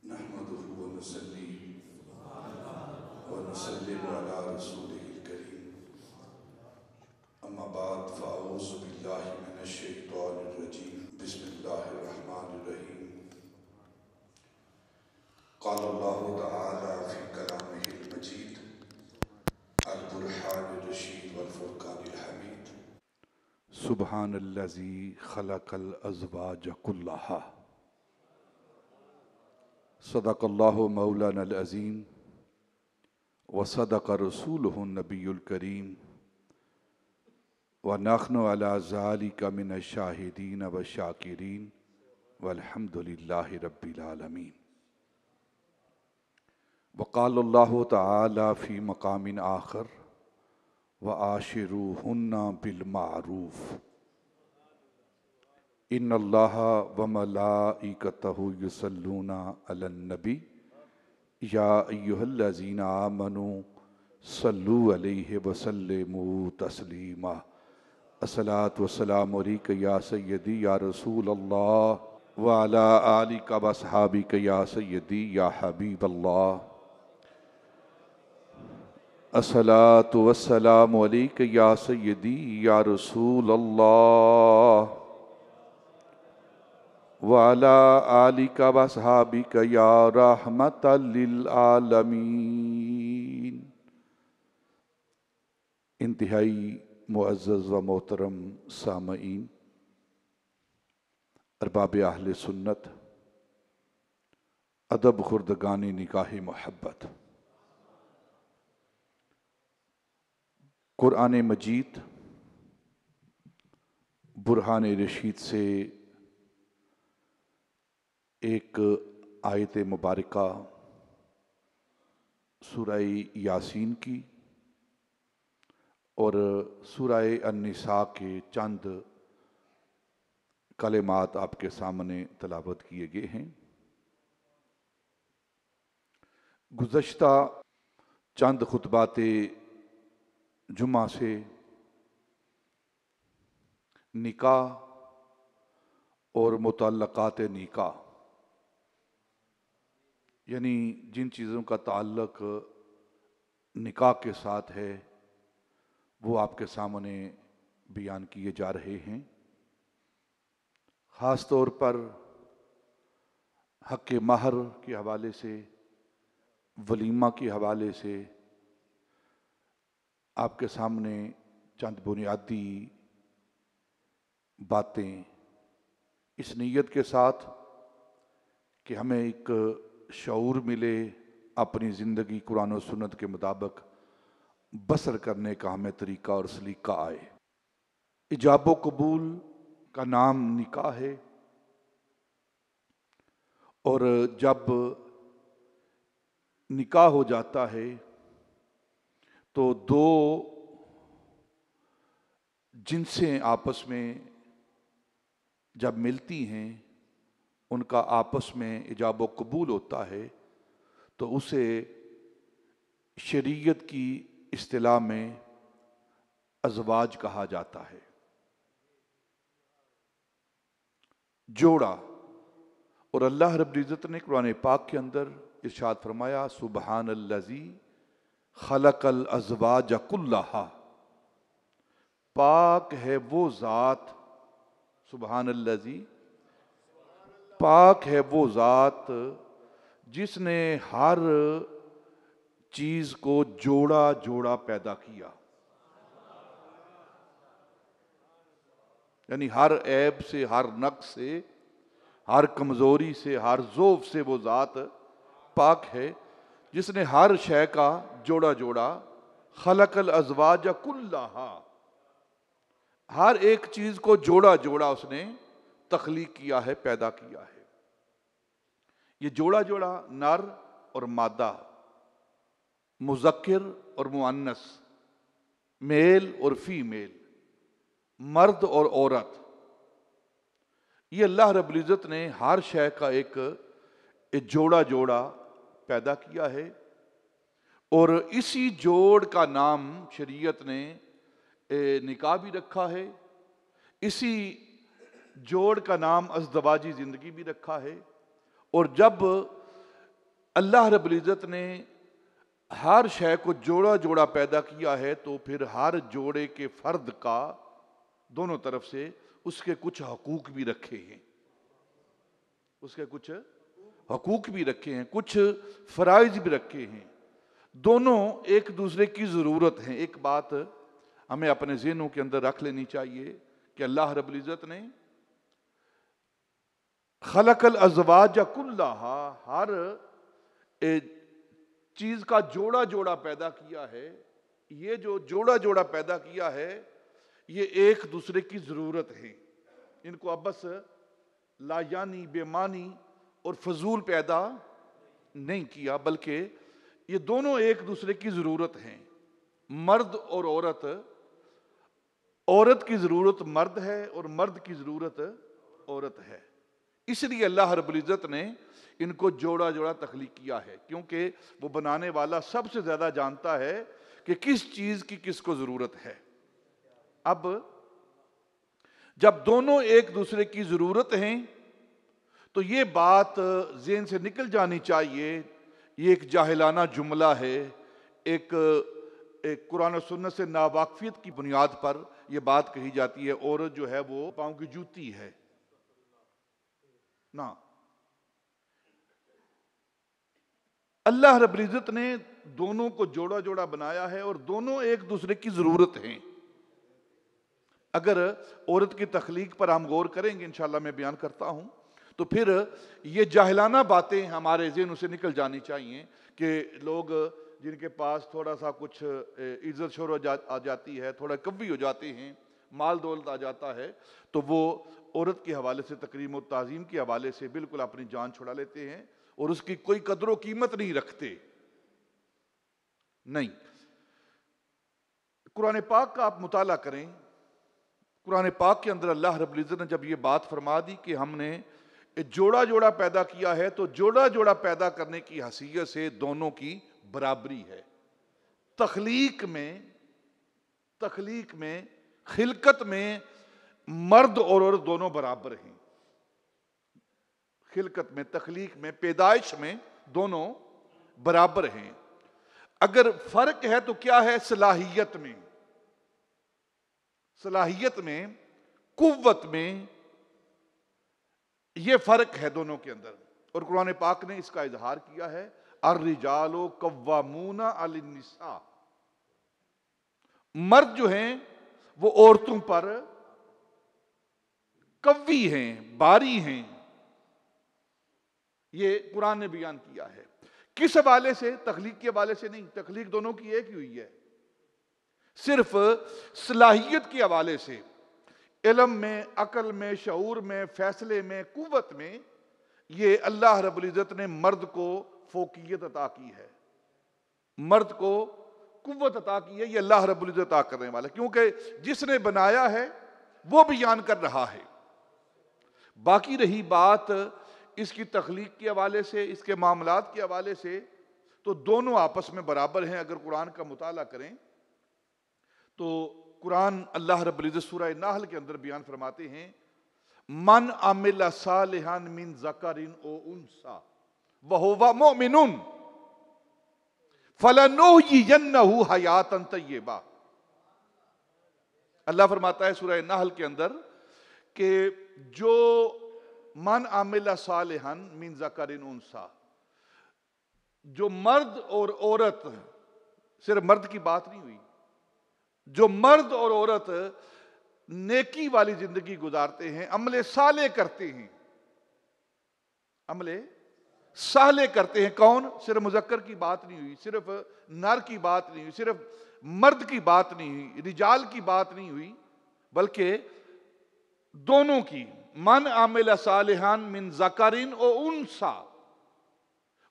نحمده ونصلي ونسلم على رسوله الكريم اما بعد فاعوذ بالله من الشیطان الرجیم بسم اللہ الرحمن الرحیم قال اللہ تعالی فی کلامہ المجید البرہان الرشید والفرقان الحمید سبحان الذی خلق الازواج کلہا صدق اللہ مولانا العظیم وصدق رسولہ النبی الکریم ونحن علی ذالک من الشاہدین والشاکرین والحمد للہ رب العالمین وقال اللہ تعالی فی مقام آخر وعاشروہن بالمعروف ان اللہ وملائکتہ یصلون علی النبی یا ایہا الذین آمنوا صلوا علیہ وسلموا تسلیما الصلاۃ والسلام علیک یا سیدی یا رسول اللہ وعلی آلک واصحابک یا سیدی یا حبیب اللہ الصلاۃ والسلام علیک یا سیدی یا رسول اللہ وعلی آلک واصحابک یا رحمت للعالمین۔ انتہائی معزز و محترم سامعین، ارباب اہل سنت، ادب خردگان نکاح محبت، قرآن مجید برہان رشید سے ایک آیت مبارکہ سورہ یاسین کی اور سورہ النساء کے چند کلمات آپ کے سامنے تلاوت کیے گئے ہیں۔ گزشتہ چند خطبات جمعہ سے نکاح اور متعلقات نکاح، یعنی جن چیزوں کا تعلق نکاح کے ساتھ ہے وہ آپ کے سامنے بیان کیے جا رہے ہیں۔ خاص طور پر حق مہر کے حوالے سے، ولیمہ کے حوالے سے آپ کے سامنے چند بنیادی باتیں اس نیت کے ساتھ کہ ہمیں ایک شعور ملے، اپنی زندگی قرآن و سنت کے مطابق بسر کرنے کا ہمیں طریقہ اور سلیقہ آئے۔ ایجاب و قبول کا نام نکاح ہے، اور جب نکاح ہو جاتا ہے تو دو جنسیں آپس میں جب ملتی ہیں، ان کا آپس میں ایجاب و قبول ہوتا ہے تو اسے شریعت کی اصطلاح میں ازواج کہا جاتا ہے، جوڑا۔ اور اللہ رب العزت نے قرآن پاک کے اندر ارشاد فرمایا سبحان الذی خلق الازواج کلہا، پاک ہے وہ ذات، سبحان الذی، پاک ہے وہ ذات جس نے ہر چیز کو جوڑا جوڑا پیدا کیا، یعنی ہر عیب سے، ہر نقص سے، ہر کمزوری سے، ہر ضعف سے وہ ذات پاک ہے جس نے ہر شے کا جوڑا جوڑا، خلق الازواج کلہا، ہر ایک چیز کو جوڑا جوڑا اس نے تخلیق کیا ہے، پیدا کیا ہے۔ یہ جوڑا جوڑا نر اور مادہ، مذکر اور مؤنث، میل اور فیمیل، مرد اور عورت، یہ اللہ رب العزت نے ہر شے کا ایک جوڑا جوڑا پیدا کیا ہے، اور اسی جوڑ کا نام شریعت نے نکاح بھی رکھا ہے، اسی جوڑ کا نام ازدواجی زندگی بھی رکھا ہے۔ اور جب اللہ رب العزت نے ہر شے کو جوڑا جوڑا پیدا کیا ہے، تو پھر ہر جوڑے کے فرد کا دونوں طرف سے اس کے کچھ حقوق بھی رکھے ہیں، اس کے کچھ حقوق بھی رکھے ہیں، کچھ فرائض بھی رکھے ہیں، دونوں ایک دوسرے کی ضرورت ہیں۔ ایک بات ہمیں اپنے ذہنوں کے اندر رکھ لینی چاہیے کہ اللہ رب العزت نے خلق الازواج کلھا، ہر چیز کا جوڑا جوڑا پیدا کیا ہے۔ یہ جو جوڑا جوڑا پیدا کیا ہے یہ ایک دوسرے کی ضرورت ہے، ان کو ابس لا یعنی بے معنی اور فضول پیدا نہیں کیا، بلکہ یہ دونوں ایک دوسرے کی ضرورت ہیں۔ مرد اور عورت، عورت کی ضرورت مرد ہے اور مرد کی ضرورت عورت ہے، اس لیے اللہ رب العزت نے ان کو جوڑا جوڑا تخلیق کیا ہے، کیونکہ وہ بنانے والا سب سے زیادہ جانتا ہے کہ کس چیز کی کس کو ضرورت ہے۔ اب جب دونوں ایک دوسرے کی ضرورت ہیں تو یہ بات ذہن سے نکل جانی چاہیے، یہ ایک جاہلانہ جملہ ہے، ایک قرآن و سنت سے ناواقفیت کی بنیاد پر یہ بات کہی جاتی ہے، عورت جو ہے وہ پاؤں کی جوتی ہے نا۔ اللہ رب العزت نے دونوں کو جوڑا جوڑا بنایا ہے اور دونوں ایک دوسرے کی ضرورت ہیں۔ اگر عورت کی تخلیق پر ہم غور کریں گے، انشاءاللہ میں بیان کرتا ہوں، تو پھر یہ جاہلانہ باتیں ہمارے ذہنوں سے نکل جانی چاہیے کہ لوگ جن کے پاس تھوڑا سا کچھ عزت شہرت آ جاتی ہے، تھوڑا قوی ہو جاتے ہیں، مال دولت آ جاتا ہے، تو وہ عورت کے حوالے سے، تکریم و تعظیم کے حوالے سے بالکل اپنی جان چھڑا لیتے ہیں اور اس کی کوئی قدر و قیمت نہیں رکھتے۔ نہیں، قرآن پاک کا آپ مطالعہ کریں، قرآن پاک کے اندر اللہ رب العزت نے جب یہ بات فرما دی کہ ہم نے جوڑا جوڑا پیدا کیا ہے، تو جوڑا جوڑا پیدا کرنے کی حیثیت سے دونوں کی برابری ہے۔ تخلیق میں خلقت میں مرد اور عورت دونوں برابر ہیں، خلقت میں، تخلیق میں، پیدائش میں دونوں برابر ہیں۔ اگر فرق ہے تو کیا ہے؟ صلاحیت میں، صلاحیت میں، قوت میں، یہ فرق ہے دونوں کے اندر، اور قرآن پاک نے اس کا اظہار کیا ہے، الرجال قوامون علی النساء، مرد جو ہیں وہ عورتوں پر قوی ہیں، باری ہیں، یہ قرآن نے بیان کیا ہے۔ کس حوالے سے؟ تخلیق کے حوالے سے نہیں، تخلیق دونوں کی ایک ہی ہوئی ہے، صرف صلاحیت کے حوالے سے، علم میں، عقل میں، شعور میں، فیصلے میں، قوت میں، یہ اللہ رب العزت نے مرد کو فوقیت عطا کی ہے، مرد کو قوت عطا کی ہے، یہ اللہ رب العزت عطا کرنے والا، کیونکہ جس نے بنایا ہے وہ بیان کر رہا ہے۔ باقی رہی بات اس کی تخلیق کے حوالے سے، اس کے معاملات کے حوالے سے، تو دونوں آپس میں برابر ہیں۔ اگر قرآن کا مطالعہ کریں تو قرآن اللہ رب العزت سورہ نحل کے اندر بیان فرماتے ہیں، من عمل صالحا من ذکر او انثی وہو مؤمن فلنحیینہ حیاتا طیبہ۔ اللہ فرماتا ہے سورہ نحل کے اندر کہ جو من عمل صالحا من ذکر انثی، جو مرد اور عورت، صرف مرد کی بات نہیں ہوئی، جو مرد اور عورت نیکی والی زندگی گزارتے ہیں، عمل صالح کرتے ہیں، عمل صالح کرتے ہیں، کون؟ صرف مذکر کی بات نہیں ہوئی، صرف نر کی بات نہیں ہوئی، صرف مرد کی بات نہیں ہوئی، رجال کی بات نہیں ہوئی، بلکہ دونوں کی، من عمل صالحا من ذکر او انثی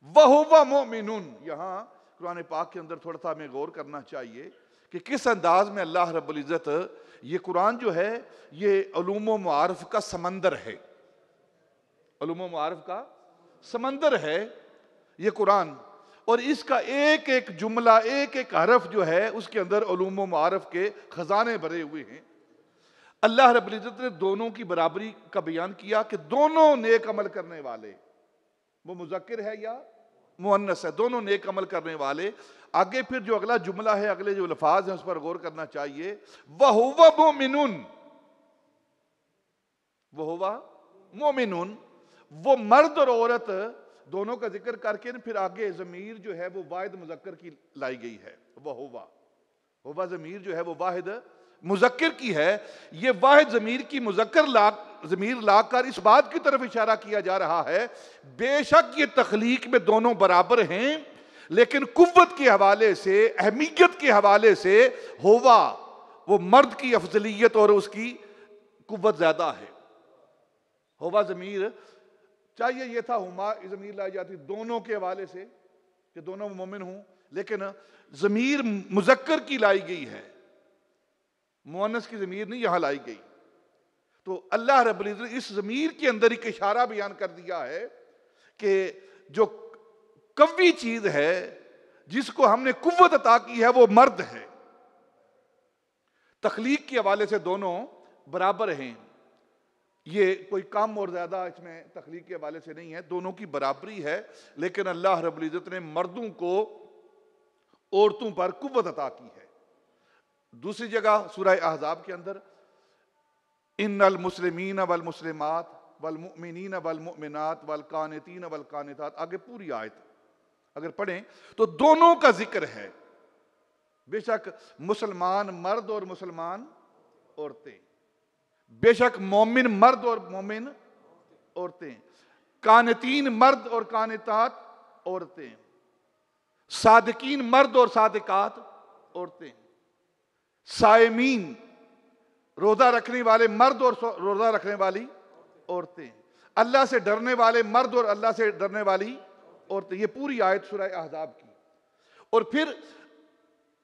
وہو مؤمن۔ یہاں قرآن پاک کے اندر تھوڑا سا ہمیں غور کرنا چاہیے کہ کس انداز میں اللہ رب العزت، یہ قرآن جو ہے یہ علوم و معارف کا سمندر ہے، علوم و معارف کا سمندر ہے یہ قرآن، اور اس کا ایک ایک جملہ، ایک ایک حرف جو ہے اس کے اندر علوم و معارف کے خزانے بھرے ہوئے ہیں۔ اللہ رب العزت نے دونوں کی برابری کا بیان کیا کہ دونوں نیک عمل کرنے والے، وہ مذکر ہے یا مؤنث ہے، دونوں نیک عمل کرنے والے. آگے پھر جو اگلا جملہ ہے، اگلے جو الفاظ ہیں اس پر غور کرنا چاہیے. وَهُوَ مُؤْمِنٌ، وَهُوَ مُؤْمِنٌ، وہ مرد اور عورت دونوں کا ذکر کر کے پھر آگے ضمیر جو ہے وہ واحد مذکر کی لائی گئی ہے. وَهُوَ ضمیر جو ہے وہ واحد مذکر کی ہے. یہ واحد ضمیر کی ضمیر لا کر اس بات کی طرف اشارہ کیا جا رہا ہے بے شک یہ تخلیق میں دونوں برابر ہیں، لیکن قوت کے حوالے سے، اہمیت کے حوالے سے ہوا وہ مرد کی افضلیت اور اس کی قوت زیادہ ہے. ہوا ضمیر چاہیے یہ تھا ہما ضمیر لائی جاتی دونوں کے حوالے سے کہ دونوں مومن ہوں، لیکن ضمیر مذکر کی لائی گئی ہے، مؤنث کی ضمیر نہیں یہاں لائی گئی. تو اللہ رب العزت اس ضمیر کے اندر ایک اشارہ بیان کر دیا ہے کہ جو قوی چیز ہے، جس کو ہم نے قوت عطا کی ہے، وہ مرد ہے. تخلیق کے حوالے سے دونوں برابر ہیں. یہ کوئی کم اور زیادہ اس میں تخلیق کے حوالے سے نہیں ہے، دونوں کی برابری ہے. لیکن اللہ رب العزت نے مردوں کو عورتوں پر قوت عطا کی ہے. دوسری جگہ سورہ احزاب کے اندر ان المسلمین والمسلمات والمؤمنین والمؤمنات والقانتین والقانتات، آگے پوری آیت اگر پڑھیں تو دونوں کا ذکر ہے. بے شک مسلمان مرد اور مسلمان عورتیں، بے شک مومن مرد اور مومن عورتیں، قانتین مرد اور قانتات عورتیں، صادقین مرد اور صادقات عورتیں، صائمین روزہ رکھنے والے مرد اور روزہ رکھنے والی عورتیں، اللہ سے ڈرنے والے مرد اور اللہ سے ڈرنے والی عورتیں. یہ پوری آیت سورہ احزاب کی. اور پھر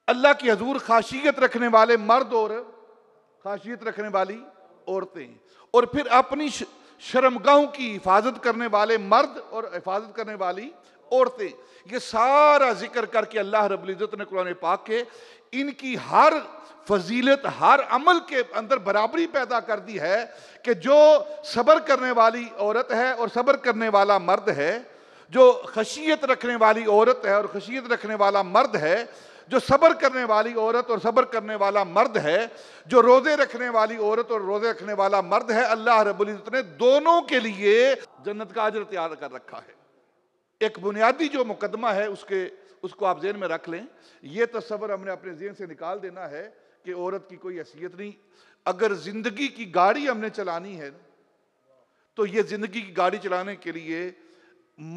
اللہ کی حضور خاشیت رکھنے والے مرد اور خاشیت رکھنے والی عورتیں، اور پھر اپنی شرمگاہوں کی حفاظت کرنے والے مرد اور حفاظت کرنے والی عورتیں. یہ سارا ذکر کر کے اللہ رب العزت نے قرآن پاک کے ان کی ہر فضیلت، ہر عمل کے اندر برابری پیدا کر دی ہے کہ جو صبر کرنے والی عورت ہے اور صبر کرنے والا مرد ہے، جو خشیت رکھنے والی عورت ہے اور خشیت رکھنے والا مرد ہے، جو صبر کرنے والی عورت اور صبر کرنے والا مرد ہے، جو روزے رکھنے والی عورت اور روزے رکھنے والا مرد ہے، اللہ رب العزت نے دونوں کے لیے جنت کا اجر تیار کر رکھا ہے. ایک بنیادی جو مقدمہ ہے اس کو آپ ذہن میں رکھ لیں. یہ تصور ہم نے اپنے ذہن سے نکال دینا ہے کہ عورت کی کوئی حیثیت نہیں. اگر زندگی کی گاڑی ہم نے چلانی ہے تو یہ زندگی کی گاڑی چلانے کے لیے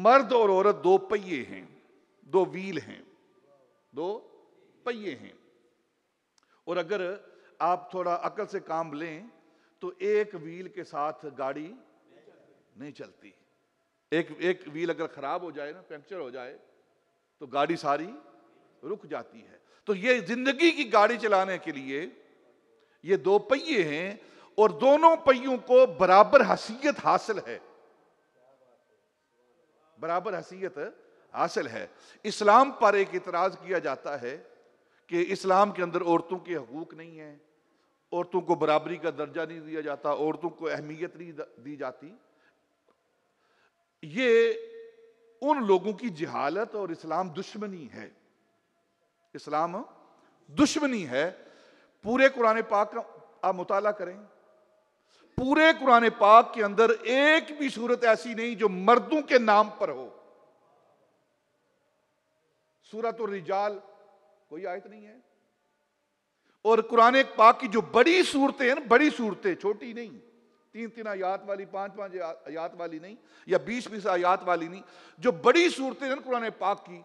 مرد اور عورت دو پہیے ہیں، دو ویل ہیں، دو پہیے ہیں. اور اگر آپ تھوڑا عقل سے کام لیں تو ایک ویل کے ساتھ گاڑی نہیں چلتی. ایک ویل اگر خراب ہو جائے نا، پنکچر ہو جائے تو گاڑی ساری رک جاتی ہے. تو یہ زندگی کی گاڑی چلانے کے لیے یہ دو پہیے ہیں اور دونوں پہیوں کو برابر حیثیت حاصل ہے، برابر حیثیت حاصل ہے. اسلام پر ایک اعتراض کیا جاتا ہے کہ اسلام کے اندر عورتوں کے حقوق نہیں ہیں، عورتوں کو برابری کا درجہ نہیں دیا جاتا، عورتوں کو اہمیت نہیں دی جاتی. یہ ان لوگوں کی جہالت اور اسلام دشمنی ہے. اسلام دشمنی ہے. پورے قرآن پاک کا آپ مطالعہ کریں، پورے قرآن پاک کے اندر ایک بھی صورت ایسی نہیں جو مردوں کے نام پر ہو. سورۃ الرجال کوئی آیت نہیں ہے. اور قرآن پاک کی جو بڑی صورتیں ہیں، بڑی صورتیں، چھوٹی نہیں، 3 آیات والی، 5 آیات والی نہیں، یا 20 آیات والی نہیں، جو بڑی صورتیں ہیں قرآن پاک کی،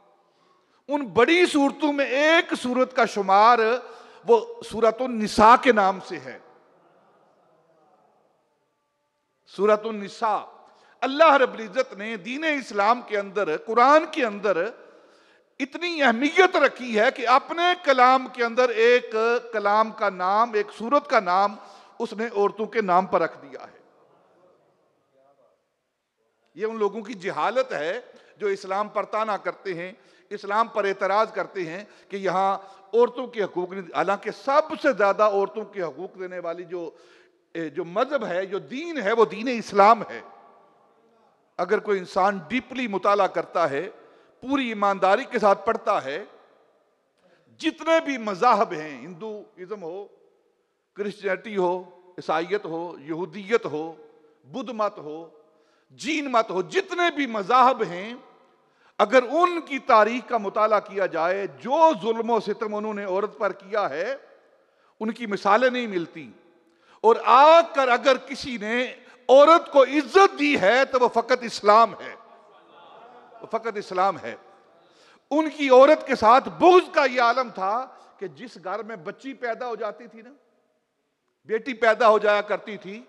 ان بڑی صورتوں میں ایک صورت کا شمار وہ سورۃ النساء کے نام سے ہے. سورۃ النساء. اللہ رب العزت نے دین اسلام کے اندر، قرآن کے اندر اتنی اہمیت رکھی ہے کہ اپنے کلام کے اندر ایک کلام کا نام، ایک سورت کا نام اس نے عورتوں کے نام پر رکھ دیا ہے. یہ ان لوگوں کی جہالت ہے جو اسلام پر طعنا کرتے ہیں، اسلام پر اعتراض کرتے ہیں کہ یہاں عورتوں کے حقوق نہیں. حالانکہ سب سے زیادہ عورتوں کے حقوق دینے والی جو مذہب ہے، جو دین ہے، وہ دین اسلام ہے. اگر کوئی انسان ڈیپلی مطالعہ کرتا ہے پوری ایمانداری کے ساتھ پڑھتا ہے، جتنے بھی مذاہب ہیں، ہندوازم ہو، کرسچینٹی ہو، عیسائیت ہو، یہودیت ہو، بدھ مت ہو، جین مت ہو، جتنے بھی مذاہب ہیں، اگر ان کی تاریخ کا مطالعہ کیا جائے، جو ظلم و ستم انہوں نے عورت پر کیا ہے ان کی مثالیں نہیں ملتی. اور آ کر اگر کسی نے عورت کو عزت دی ہے تو وہ فقط اسلام ہے، وہ فقط اسلام ہے. ان کی عورت کے ساتھ بغض کا یہ عالم تھا کہ جس گھر میں بچی پیدا ہو جاتی تھی نا، بیٹی پیدا ہو جایا کرتی تھی،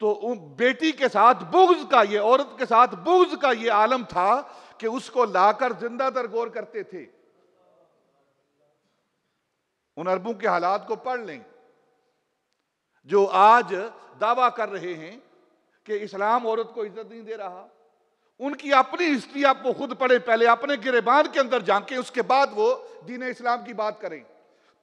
تو بیٹی کے ساتھ بغض کا، یہ عورت کے ساتھ بغض کا یہ عالم تھا کہ اس کو لا کر زندہ درگور کرتے تھے. ان عربوں کے حالات کو پڑھ لیں جو آج دعویٰ کر رہے ہیں کہ اسلام عورت کو عزت نہیں دے رہا. ان کی اپنی ہسٹری آپ وہ خود پڑھیں، پہلے اپنے گریبان کے اندر جھانکیں، اس کے بعد وہ دین اسلام کی بات کریں.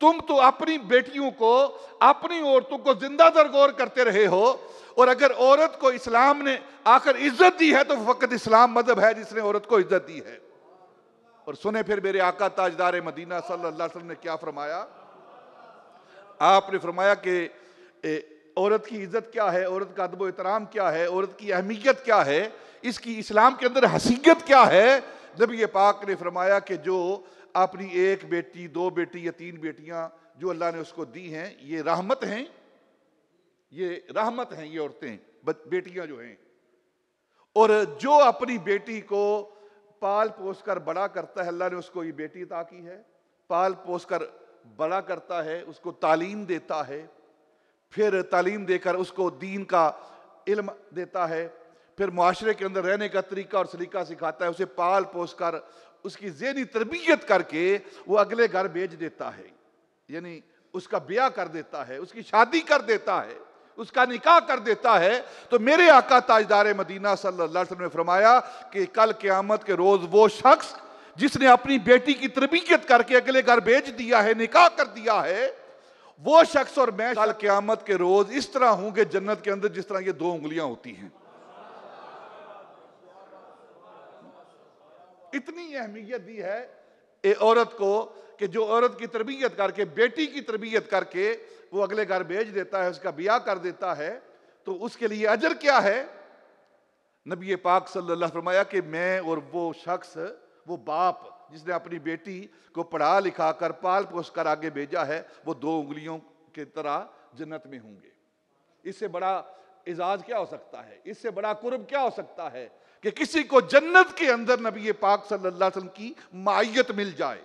تم تو اپنی بیٹیوں کو، اپنی عورتوں کو زندہ درگور کرتے رہے ہو، اور اگر عورت کو اسلام نے آخر عزت دی ہے تو فقط اسلام مذہب ہے جس نے عورت کو عزت دی ہے. اور سنیں پھر میرے آقا تاجدار مدینہ صلی اللہ علیہ وسلم نے کیا فرمایا. آپ نے فرمایا کہ عورت کی عزت کیا ہے، عورت کا ادب و احترام کیا ہے، عورت کی اہمیت کیا ہے، اس کی اسلام کے اندر حیثیت کیا ہے. نبی پاک نے فرمایا کہ جو اپنی ایک بیٹی، دو بیٹی یا تین بیٹیاں جو اللہ نے اس کو دی ہیں، یہ رحمت ہیں، یہ رحمت ہیں، یہ عورتیں، بیٹیاں جو ہیں. اور جو اپنی بیٹی کو پال پوس کر بڑا کرتا ہے، اللہ نے اس کو یہ بیٹی عطا کی ہے، پال پوس کر بڑا کرتا ہے، اس کو تعلیم دیتا ہے، پھر تعلیم دے کر اس کو دین کا علم دیتا ہے، پھر معاشرے کے اندر رہنے کا طریقہ اور سلیقہ سکھاتا ہے، اسے پال پوس کر اس کی ذہنی تربیت کر کے وہ اگلے گھر بھیج دیتا ہے، یعنی اس کا بیاہ کر دیتا ہے، اس کی شادی کر دیتا ہے، اس کا نکاح کر دیتا ہے. تو میرے آقا تاجدار مدینہ صلی اللہ علیہ وسلم نے فرمایا کہ کل قیامت کے روز وہ شخص جس نے اپنی بیٹی کی تربیت کر کے اگلے گھر بھیج دیا ہے، نکاح کر دیا ہے، وہ شخص اور میں کل قیامت کے روز اس طرح ہوں گے جنت کے اندر جس طرح یہ دو انگلیاں ہوتی ہیں. اتنی اہمیت دی ہے عورت کو کہ جو عورت کی تربیت کر کے، بیٹی کی تربیت کر کے وہ اگلے گھر بھیج دیتا ہے، اس کا بیاہ کر دیتا ہے، تو اس کے لیے اجر کیا ہے. نبی پاک صلی اللہ علیہ وسلم فرمایا کہ میں اور وہ شخص، وہ باپ جس نے اپنی بیٹی کو پڑھا لکھا کر پال پوس کر آگے بھیجا ہے، وہ دو انگلیوں کی طرح جنت میں ہوں گے. اس سے بڑا اعزاز کیا ہو سکتا ہے، اس سے بڑا قرب کیا ہو سکتا ہے کہ کسی کو جنت کے اندر نبی پاک صلی اللہ علیہ وسلم کی معیت مل جائے.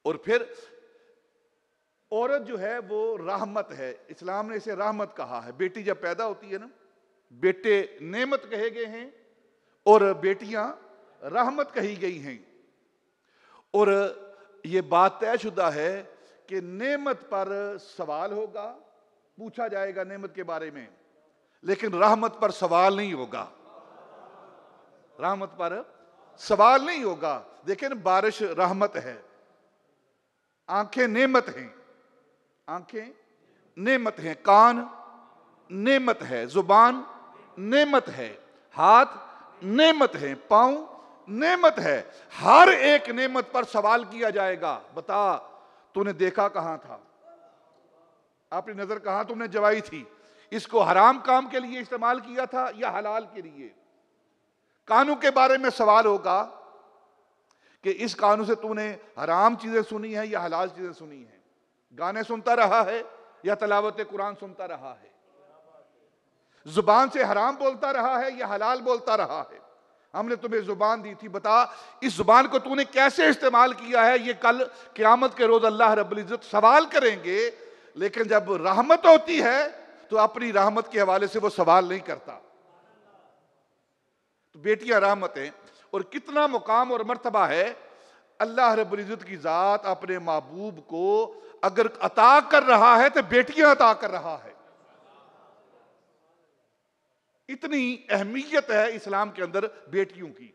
اور پھر عورت جو ہے وہ رحمت ہے، اسلام نے اسے رحمت کہا ہے. بیٹی جب پیدا ہوتی ہے نا، بیٹے نعمت کہے گئے ہیں اور بیٹیاں رحمت کہی گئی ہیں. اور یہ بات طے شدہ ہے کہ نعمت پر سوال ہوگا، پوچھا جائے گا نعمت کے بارے میں، لیکن رحمت پر سوال نہیں ہوگا. رحمت پر سوال نہیں ہوگا. دیکھیں بارش رحمت ہے، آنکھیں نعمت ہیں، آنکھیں نعمت ہیں، کان نعمت ہے، زبان نعمت ہے، ہاتھ نعمت ہے، پاؤں نعمت ہے. ہر ایک نعمت پر سوال کیا جائے گا. بتا تو نے دیکھا کہاں تھا، اپنی نظر کہاں تم نے جوائی تھی، اس کو حرام کام کے لیے استعمال کیا تھا یا حلال کے لیے. کانوں کے بارے میں سوال ہوگا کہ اس کانوں سے تو نے حرام چیزیں سنی ہیں یا حلال چیزیں سنی ہیں، گانے سنتا رہا ہے یا تلاوت قرآن سنتا رہا ہے، زبان سے حرام بولتا رہا ہے یا حلال بولتا رہا ہے. ہم نے تمہیں زبان دی تھی، بتا اس زبان کو تو نے کیسے استعمال کیا ہے. یہ کل قیامت کے روز اللہ رب العزت سوال کریں گے. لیکن جب رحمت ہوتی ہے تو اپنی رحمت کے حوالے سے وہ سوال نہیں کرتا. تو بیٹیاں رحمت ہیں. اور کتنا مقام اور مرتبہ ہے اللہ رب العزت کی ذات اپنے محبوب کو اگر عطا کر رہا ہے تو بیٹیاں عطا کر رہا ہے. اتنی اہمیت ہے اسلام کے اندر بیٹیوں کی.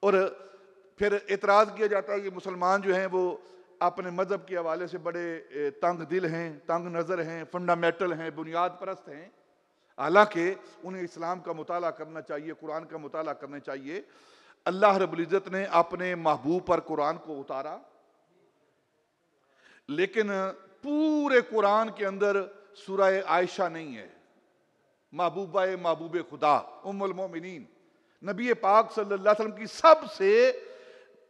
اور پھر اعتراض کیا جاتا ہے کہ مسلمان جو ہیں وہ اپنے مذہب کے حوالے سے بڑے تنگ دل ہیں، تنگ نظر ہیں، فنڈامنٹل ہیں، بنیاد پرست ہیں. حالانکہ انہیں اسلام کا مطالعہ کرنا چاہیے، قرآن کا مطالعہ کرنا چاہیے۔ اللہ رب العزت نے اپنے محبوب پر قرآن کو اتارا، لیکن پورے قرآن کے اندر سورہ عائشہ نہیں ہے، محبوب خدا، ام المومنین، نبی پاک صلی اللہ علیہ وسلم کی سب سے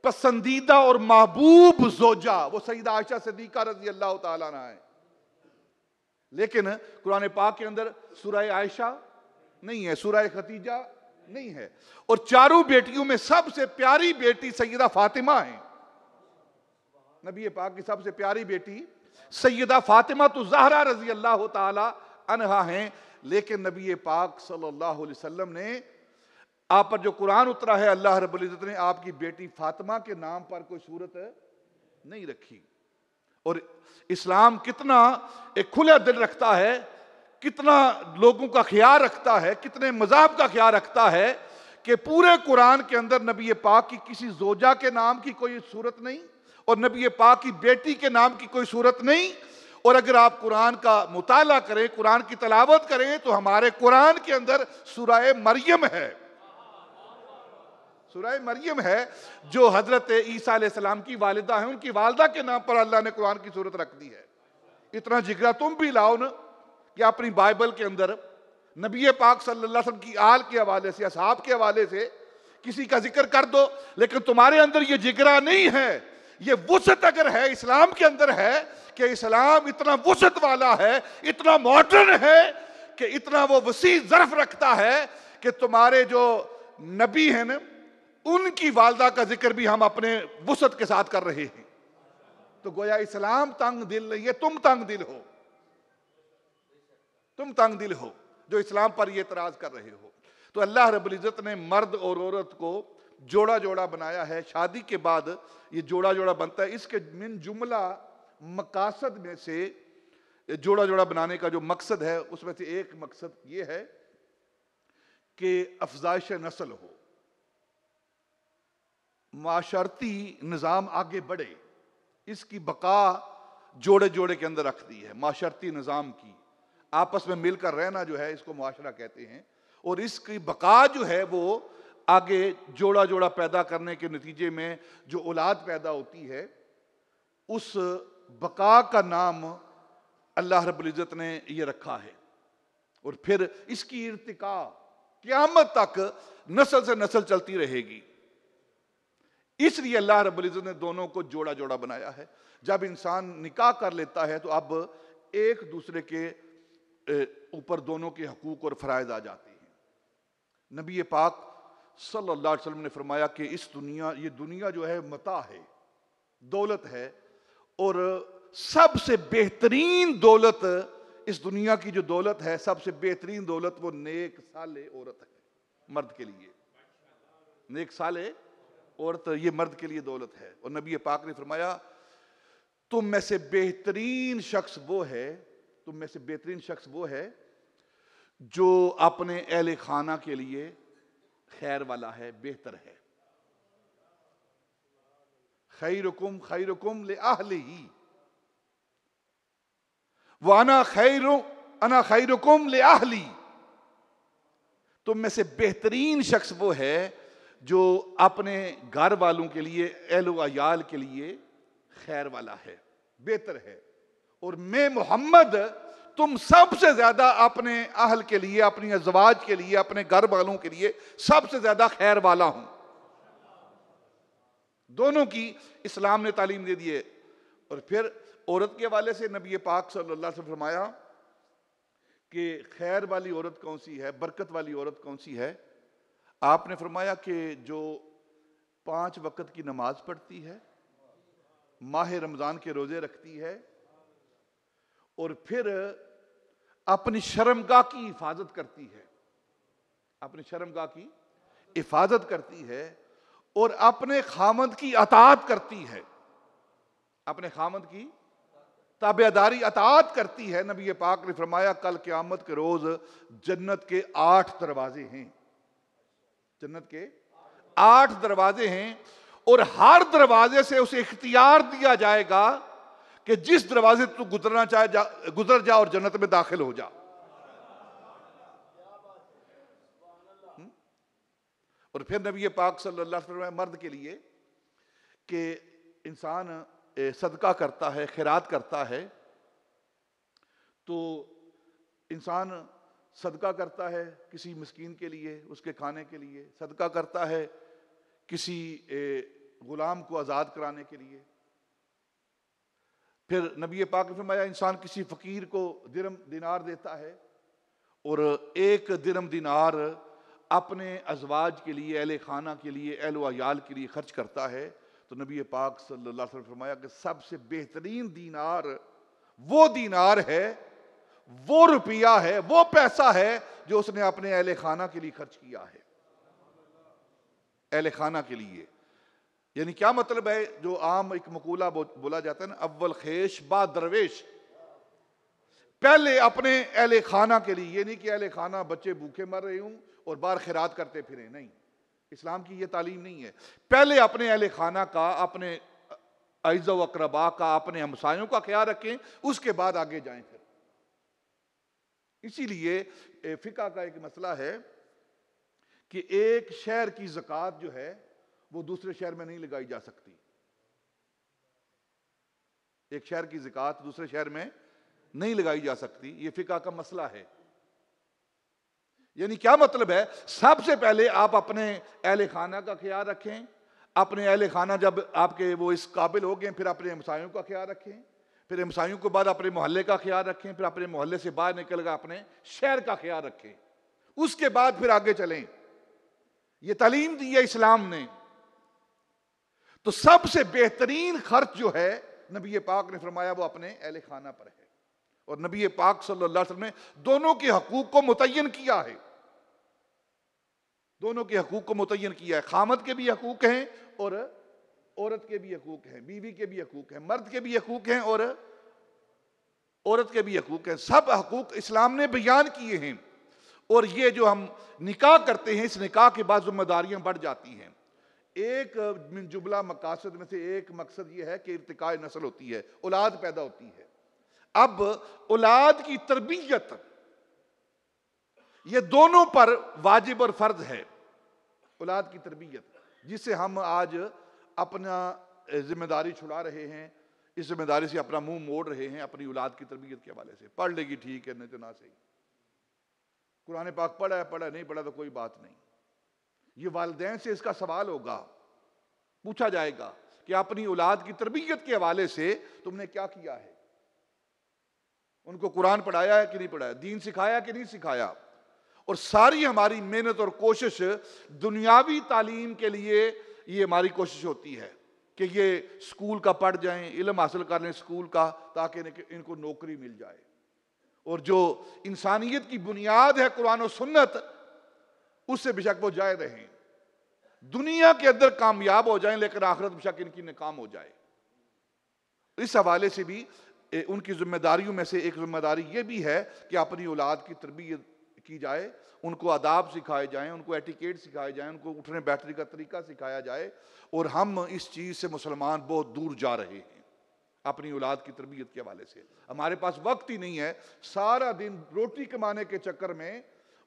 پسندیدہ اور محبوب زوجہ وہ سیدہ عائشہ صدیقہ رضی اللہ تعالیٰ عنہا ہے، لیکن قرآن پاک کے اندر سورہ عائشہ نہیں ہے، سورہ خدیجہ نہیں ہے، اور چاروں بیٹیوں میں سب سے پیاری بیٹی سیدہ فاطمہ ہیں، نبی پاک کی سب سے پیاری بیٹی سیدہ فاطمہ تو زہرا رضی اللہ تعالی عنہا ہیں، لیکن نبی پاک صلی اللہ علیہ وسلم نے آپ پر جو قرآن اترا ہے، اللہ رب العزت نے آپ کی بیٹی فاطمہ کے نام پر کوئی صورت نہیں رکھی۔ اور اسلام کتنا ایک کھلا دل رکھتا ہے، کتنا لوگوں کا خیال رکھتا ہے، کتنے مذاہب کا خیال رکھتا ہے کہ پورے قرآن کے اندر نبی پاک کی کسی زوجہ کے نام کی کوئی صورت نہیں، اور نبی پاک کی بیٹی کے نام کی کوئی صورت نہیں۔ اور اگر آپ قرآن کا مطالعہ کریں، قرآن کی تلاوت کریں، تو ہمارے قرآن کے اندر سورہ مریم ہے، سورہ مریم ہے جو حضرت عیسیٰ علیہ السلام کی والدہ ہیں، ان کی والدہ کے نام پر اللہ نے قرآن کی صورت رکھ دی ہے۔ اتنا جگرا تم بھی لاؤ نا کہ اپنی بائبل کے اندر نبی پاک صلی اللہ علیہ وسلم کی آل کے حوالے سے، اصحاب کے حوالے سے کسی کا ذکر کر دو، لیکن تمہارے اندر یہ جگرا نہیں ہے، یہ وسعت اگر ہے اسلام کے اندر ہے کہ اسلام اتنا وسعت والا ہے، اتنا ماڈرن ہے کہ اتنا وہ وسیع ظرف رکھتا ہے کہ تمہارے جو نبی ہیں نا ان کی والدہ کا ذکر بھی ہم اپنے وسعت کے ساتھ کر رہے ہیں۔ تو گویا اسلام تنگ دل نہیں ہے، تم تنگ دل ہو، تم تنگ دل ہو جو اسلام پر یہ اعتراض کر رہے ہو۔ تو اللہ رب العزت نے مرد اور عورت کو جوڑا جوڑا بنایا ہے، شادی کے بعد یہ جوڑا جوڑا بنتا ہے۔ اس کے من جملہ مقاصد میں سے جوڑا جوڑا بنانے کا جو مقصد ہے اس میں سے ایک مقصد یہ ہے کہ افزائش نسل ہو، معاشرتی نظام آگے بڑھے، اس کی بقا جوڑے جوڑے کے اندر رکھتی ہے، معاشرتی نظام کی آپس میں مل کر رہنا جو ہے اس کو معاشرہ کہتے ہیں، اور اس کی بقا جو ہے وہ آگے جوڑا جوڑا پیدا کرنے کے نتیجے میں جو اولاد پیدا ہوتی ہے، اس بقا کا نام اللہ رب العزت نے یہ رکھا ہے، اور پھر اس کی ارتقاء قیامت تک نسل سے نسل چلتی رہے گی۔ اس لیے اللہ رب العزت نے دونوں کو جوڑا جوڑا بنایا ہے۔ جب انسان نکاح کر لیتا ہے تو اب ایک دوسرے کے اوپر دونوں کے حقوق اور فرائض آ جاتے ہیں۔ نبی پاک صلی اللہ علیہ وسلم نے فرمایا کہ یہ دنیا جو ہے متاع ہے، دولت ہے، اور سب سے بہترین دولت اس دنیا کی جو دولت ہے، سب سے بہترین دولت وہ نیک صالح عورت ہے، مرد کے لیے نیک صالح عورت یہ مرد کے لیے دولت ہے۔ اور نبی پاک نے فرمایا تم میں سے بہترین شخص وہ ہے جو اپنے اہل خانہ کے لیے خیر والا ہے، بہتر ہے۔ خیرکم لأہلہ وانا خیرکم لأہلی، تم میں سے بہترین شخص وہ ہے جو اپنے گھر والوں کے لیے، اہل و عیال کے لیے خیر والا ہے، بہتر ہے، اور میں محمد تم سب سے زیادہ اپنے اہل کے لیے، اپنی ازواج کے لیے، اپنے گھر والوں کے لیے سب سے زیادہ خیر والا ہوں۔ دونوں کی اسلام نے تعلیم دے دی ہے۔ اور پھر عورت کے حوالے سے نبی پاک صلی اللہ علیہ وسلم فرمایا کہ خیر والی عورت کون سی ہے، برکت والی عورت کون سی ہے؟ آپ نے فرمایا کہ جو 5 وقت کی نماز پڑھتی ہے، ماہ رمضان کے روزے رکھتی ہے، اور پھر اپنی شرمگاہ کی حفاظت کرتی ہے، اپنی شرمگاہ کی حفاظت کرتی ہے، اور اپنے خامند کی اطاعت کرتی ہے، اپنے خامند کی تابعداری اطاعت کرتی ہے۔ نبی پاک نے فرمایا کل قیامت کے روز جنت کے 8 دروازے ہیں، جنت کے 8 دروازے ہیں، اور ہر دروازے سے اسے اختیار دیا جائے گا کہ جس دروازے تو گزرنا چاہے گزر جا اور جنت میں داخل ہو جا۔ اور پھر نبی پاک صلی اللہ علیہ وسلم مرد کے لیے کہ انسان صدقہ کرتا ہے، خیرات کرتا ہے، تو انسان صدقہ کرتا ہے کسی مسکین کے لیے، اس کے کھانے کے لیے، صدقہ کرتا ہے کسی غلام کو آزاد کرانے کے لیے. پھر نبی پاک نے فرمایا انسان کسی فقیر کو درم دینار دیتا ہے اور 1 درم دینار اپنے ازواج کے لیے، اہل خانہ کے لیے، اہل و عیال کے لیے خرچ کرتا ہے، تو نبی پاک صلی اللہ علیہ وسلم نے فرمایا کہ سب سے بہترین دینار وہ دینار ہے، وہ روپیہ ہے، وہ پیسہ ہے جو اس نے اپنے اہل خانہ کے لیے خرچ کیا ہے. اہل خانہ کے لیے یعنی کیا مطلب ہے؟ جو عام ایک مقولہ بولا جاتا ہے نا، اول خیش بعد درویش. پہلے اپنے اہل خانہ کے لیے، یہ نہیں کہ اہل خانہ بچے بھوکے مر رہے ہوں اور باہر خیرات کرتے پھریں، نہیں، اسلام کی یہ تعلیم نہیں ہے. پہلے اپنے اہل خانہ کا، اپنے اعزا و اقربا کا، اپنے ہمسایوں کا خیال رکھیں، اس کے بعد آگے جائیں. پھر اسی لیے فقہ کا ایک مسئلہ ہے کہ ایک شہر کی زکوٰۃ جو ہے وہ دوسرے شہر میں نہیں لگائی جا سکتی. ایک شہر کی زکوٰۃ دوسرے شہر میں نہیں لگائی جا سکتی، یہ فقہ کا مسئلہ ہے. یعنی کیا مطلب ہے؟ سب سے پہلے آپ اپنے اہل خانہ کا خیال رکھیں، اپنے اہل خانہ جب آپ کے وہ اس قابل ہو گئے پھر اپنے ہمسایوں کا خیال رکھیں، پھر ہمسایوں کے بعد اپنے محلے کا خیال رکھیں، پھر اپنے محلے سے باہر نکل کر اپنے شہر کا خیال رکھیں، اس کے بعد پھر آگے چلیں. یہ تعلیم دی ہے اسلام نے. تو سب سے بہترین خرچ جو ہے نبی پاک نے فرمایا وہ اپنے اہل خانہ پر ہے. اور نبی پاک صلی اللہ علیہ وسلم نے دونوں کے حقوق کو متعین کیا ہے. دونوں کے حقوق کو متعین کیا ہے. خامد کے بھی حقوق ہیں اور عورت کے بھی حقوق ہیں، بیوی کے بھی حقوق ہیں، مرد کے بھی حقوق ہیں اور عورت کے بھی حقوق ہیں. سب حقوق اسلام نے بیان کیے ہیں. اور یہ جو ہم نکاح کرتے ہیں، اس نکاح کے بعد ذمہ داریاں بڑھ جاتی ہیں. ایک من جملہ مقاصد میں سے ایک مقصد یہ ہے کہ ارتقاء نسل ہوتی ہے، اولاد پیدا ہوتی ہے. اب اولاد کی تربیت یہ دونوں پر واجب اور فرض ہے. اولاد کی تربیت جس سے ہم آج اپنا ذمہ داری چھڑا رہے ہیں، اس ذمہ داری سے اپنا منہ موڑ رہے ہیں اپنی اولاد کی تربیت کے حوالے سے. پڑھ لے گی ٹھیک ہے، نہیں تو نہ صحیح. قرآن پاک پڑھا ہے، پڑھا نہیں پڑھا تو کوئی بات نہیں. یہ والدین سے اس کا سوال ہوگا، پوچھا جائے گا کہ اپنی اولاد کی تربیت کے حوالے سے تم نے کیا کیا ہے. ان کو قرآن پڑھایا ہے کہ نہیں پڑھایا، دین سکھایا کہ نہیں سکھایا. اور ساری ہماری محنت اور کوشش دنیاوی تعلیم کے لیے یہ ہماری کوشش ہوتی ہے کہ یہ اسکول کا پڑھ جائیں، علم حاصل کر لیں اسکول کا، تاکہ ان کو نوکری مل جائے. اور جو انسانیت کی بنیاد ہے قرآن و سنت، اس سے بشک وہ جائے رہیں. دنیا کے اندر کامیاب ہو جائیں لیکن آخرت بشک ان کی ناکام ہو جائے. اس حوالے سے بھی ان کی ذمہ داریوں میں سے ایک ذمہ داری یہ بھی ہے کہ اپنی اولاد کی تربیت کی جائے، ان کو آداب سکھائے جائیں، ان کو ایٹیکیٹ سکھائے جائیں، ان کو اٹھنے بیٹھنے کا طریقہ سکھایا جائے. اور ہم اس چیز سے مسلمان بہت دور جا رہے ہیں اپنی اولاد کی تربیت کے حوالے سے. ہمارے پاس وقت ہی نہیں ہے. سارا دن روٹی کمانے کے چکر میں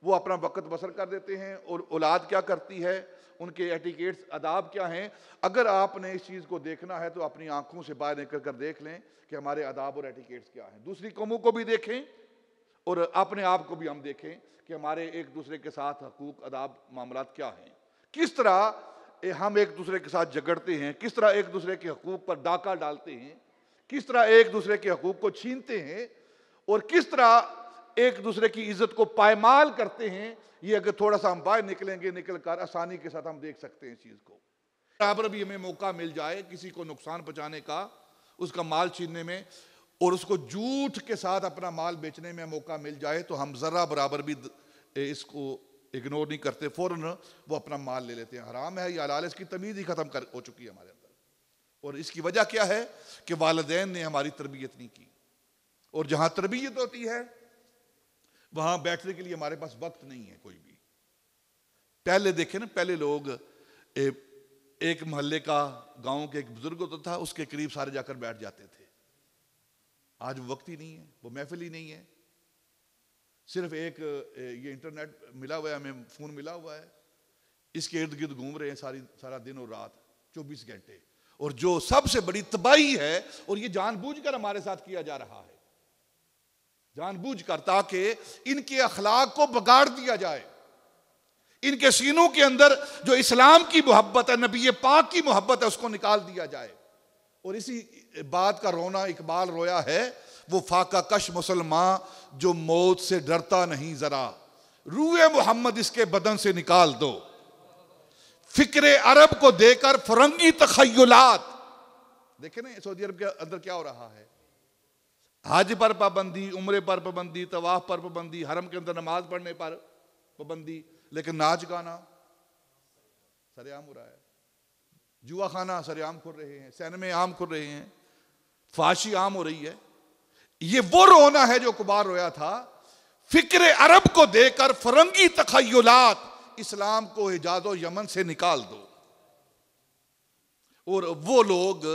وہ اپنا وقت بسر کر دیتے ہیں. اور اولاد کیا کرتی ہے، ان کے ایٹیکیٹس آداب کیا ہیں. اگر آپ نے اس چیز کو دیکھنا ہے تو اپنی آنکھوں سے باہر نکل کر دیکھ لیں کہ ہمارے آداب اور ایٹیکیٹس کیا ہیں. دوسری قوموں کو بھی دیکھیں اور اپنے آپ کو بھی ہم دیکھیں کہ ہمارے ایک دوسرے کے ساتھ حقوق، آداب، معاملات کیا ہیں. کس طرح ہم ایک دوسرے کے ساتھ جھگڑتے ہیں، کس طرح ایک دوسرے کے حقوق پر ڈاکہ ڈالتے ہیں، کس طرح ایک دوسرے کے حقوق کو چھینتے ہیں، اور کس طرح ایک دوسرے کی عزت کو پائمال کرتے ہیں. یہ اگر تھوڑا سا ہم باہر نکلیں گے، نکل کر آسانی کے ساتھ ہم دیکھ سکتے ہیں اس چیز کو. برابر بھی ہمیں موقع مل جائے کسی کو نقصان پہنچانے کا، اس کا مال چھیننے میں، اور اس کو جھوٹ کے ساتھ اپنا مال بیچنے میں موقع مل جائے تو ہم ذرہ برابر بھی اس کو اگنور نہیں کرتے، فوراً وہ اپنا مال لے لیتے ہیں. حرام ہے یا حلال ہے، اس کی تمیز ہی ختم ہو چکی ہے ہمارے اندر. اور اس کی وجہ کیا ہے کہ والدین نے ہماری تربیت نہیں کی. اور جہاں تربیت ہوتی ہے وہاں بیٹھنے کے لیے ہمارے پاس وقت نہیں ہے کوئی بھی. پہلے دیکھیں نا، پہلے لوگ ایک محلے کا، گاؤں کے ایک بزرگ ہوتا تھا، اس کے قریب سارے جا کر بیٹھ جاتے تھے. آج وہ وقت ہی نہیں ہے، وہ محفل ہی نہیں ہے. صرف ایک یہ انٹرنیٹ ملا ہوا ہے، ہمیں فون ملا ہوا ہے، اس کے ارد گرد گھوم رہے ہیں سارا دن اور رات 24 گھنٹے. اور جو سب سے بڑی تباہی ہے، اور یہ جان بوجھ کر ہمارے ساتھ کیا جا رہا ہے، جان بوجھ کر، تاکہ ان کے اخلاق کو بگاڑ دیا جائے، ان کے سینوں کے اندر جو اسلام کی محبت ہے، نبی پاک کی محبت ہے، اس کو نکال دیا جائے. اور اسی بات کا رونا اقبال رویا ہے، وہ فاقہ کش مسلمان جو موت سے ڈرتا نہیں ذرا، روح محمد اس کے بدن سے نکال دو. فکر عرب کو دے کر فرنگی تخیلات. دیکھیں نا سعودی عرب کے اندر کیا ہو رہا ہے، حج پر پابندی، عمرے پر پابندی، طواف پر پابندی، حرم کے اندر نماز پڑھنے پر پابندی، لیکن ناچ گانا سر عام ہو رہا ہے، جوا خانہ سر عام کھل رہے ہیں، سینمے عام کھل رہے ہیں، فحاشی عام ہو رہی ہے. یہ وہ رونا ہے جو اقبال رویا تھا، فکر عرب کو دے کر فرنگی تخیلات، اسلام کو حجاز و یمن سے نکال دو. اور وہ لوگ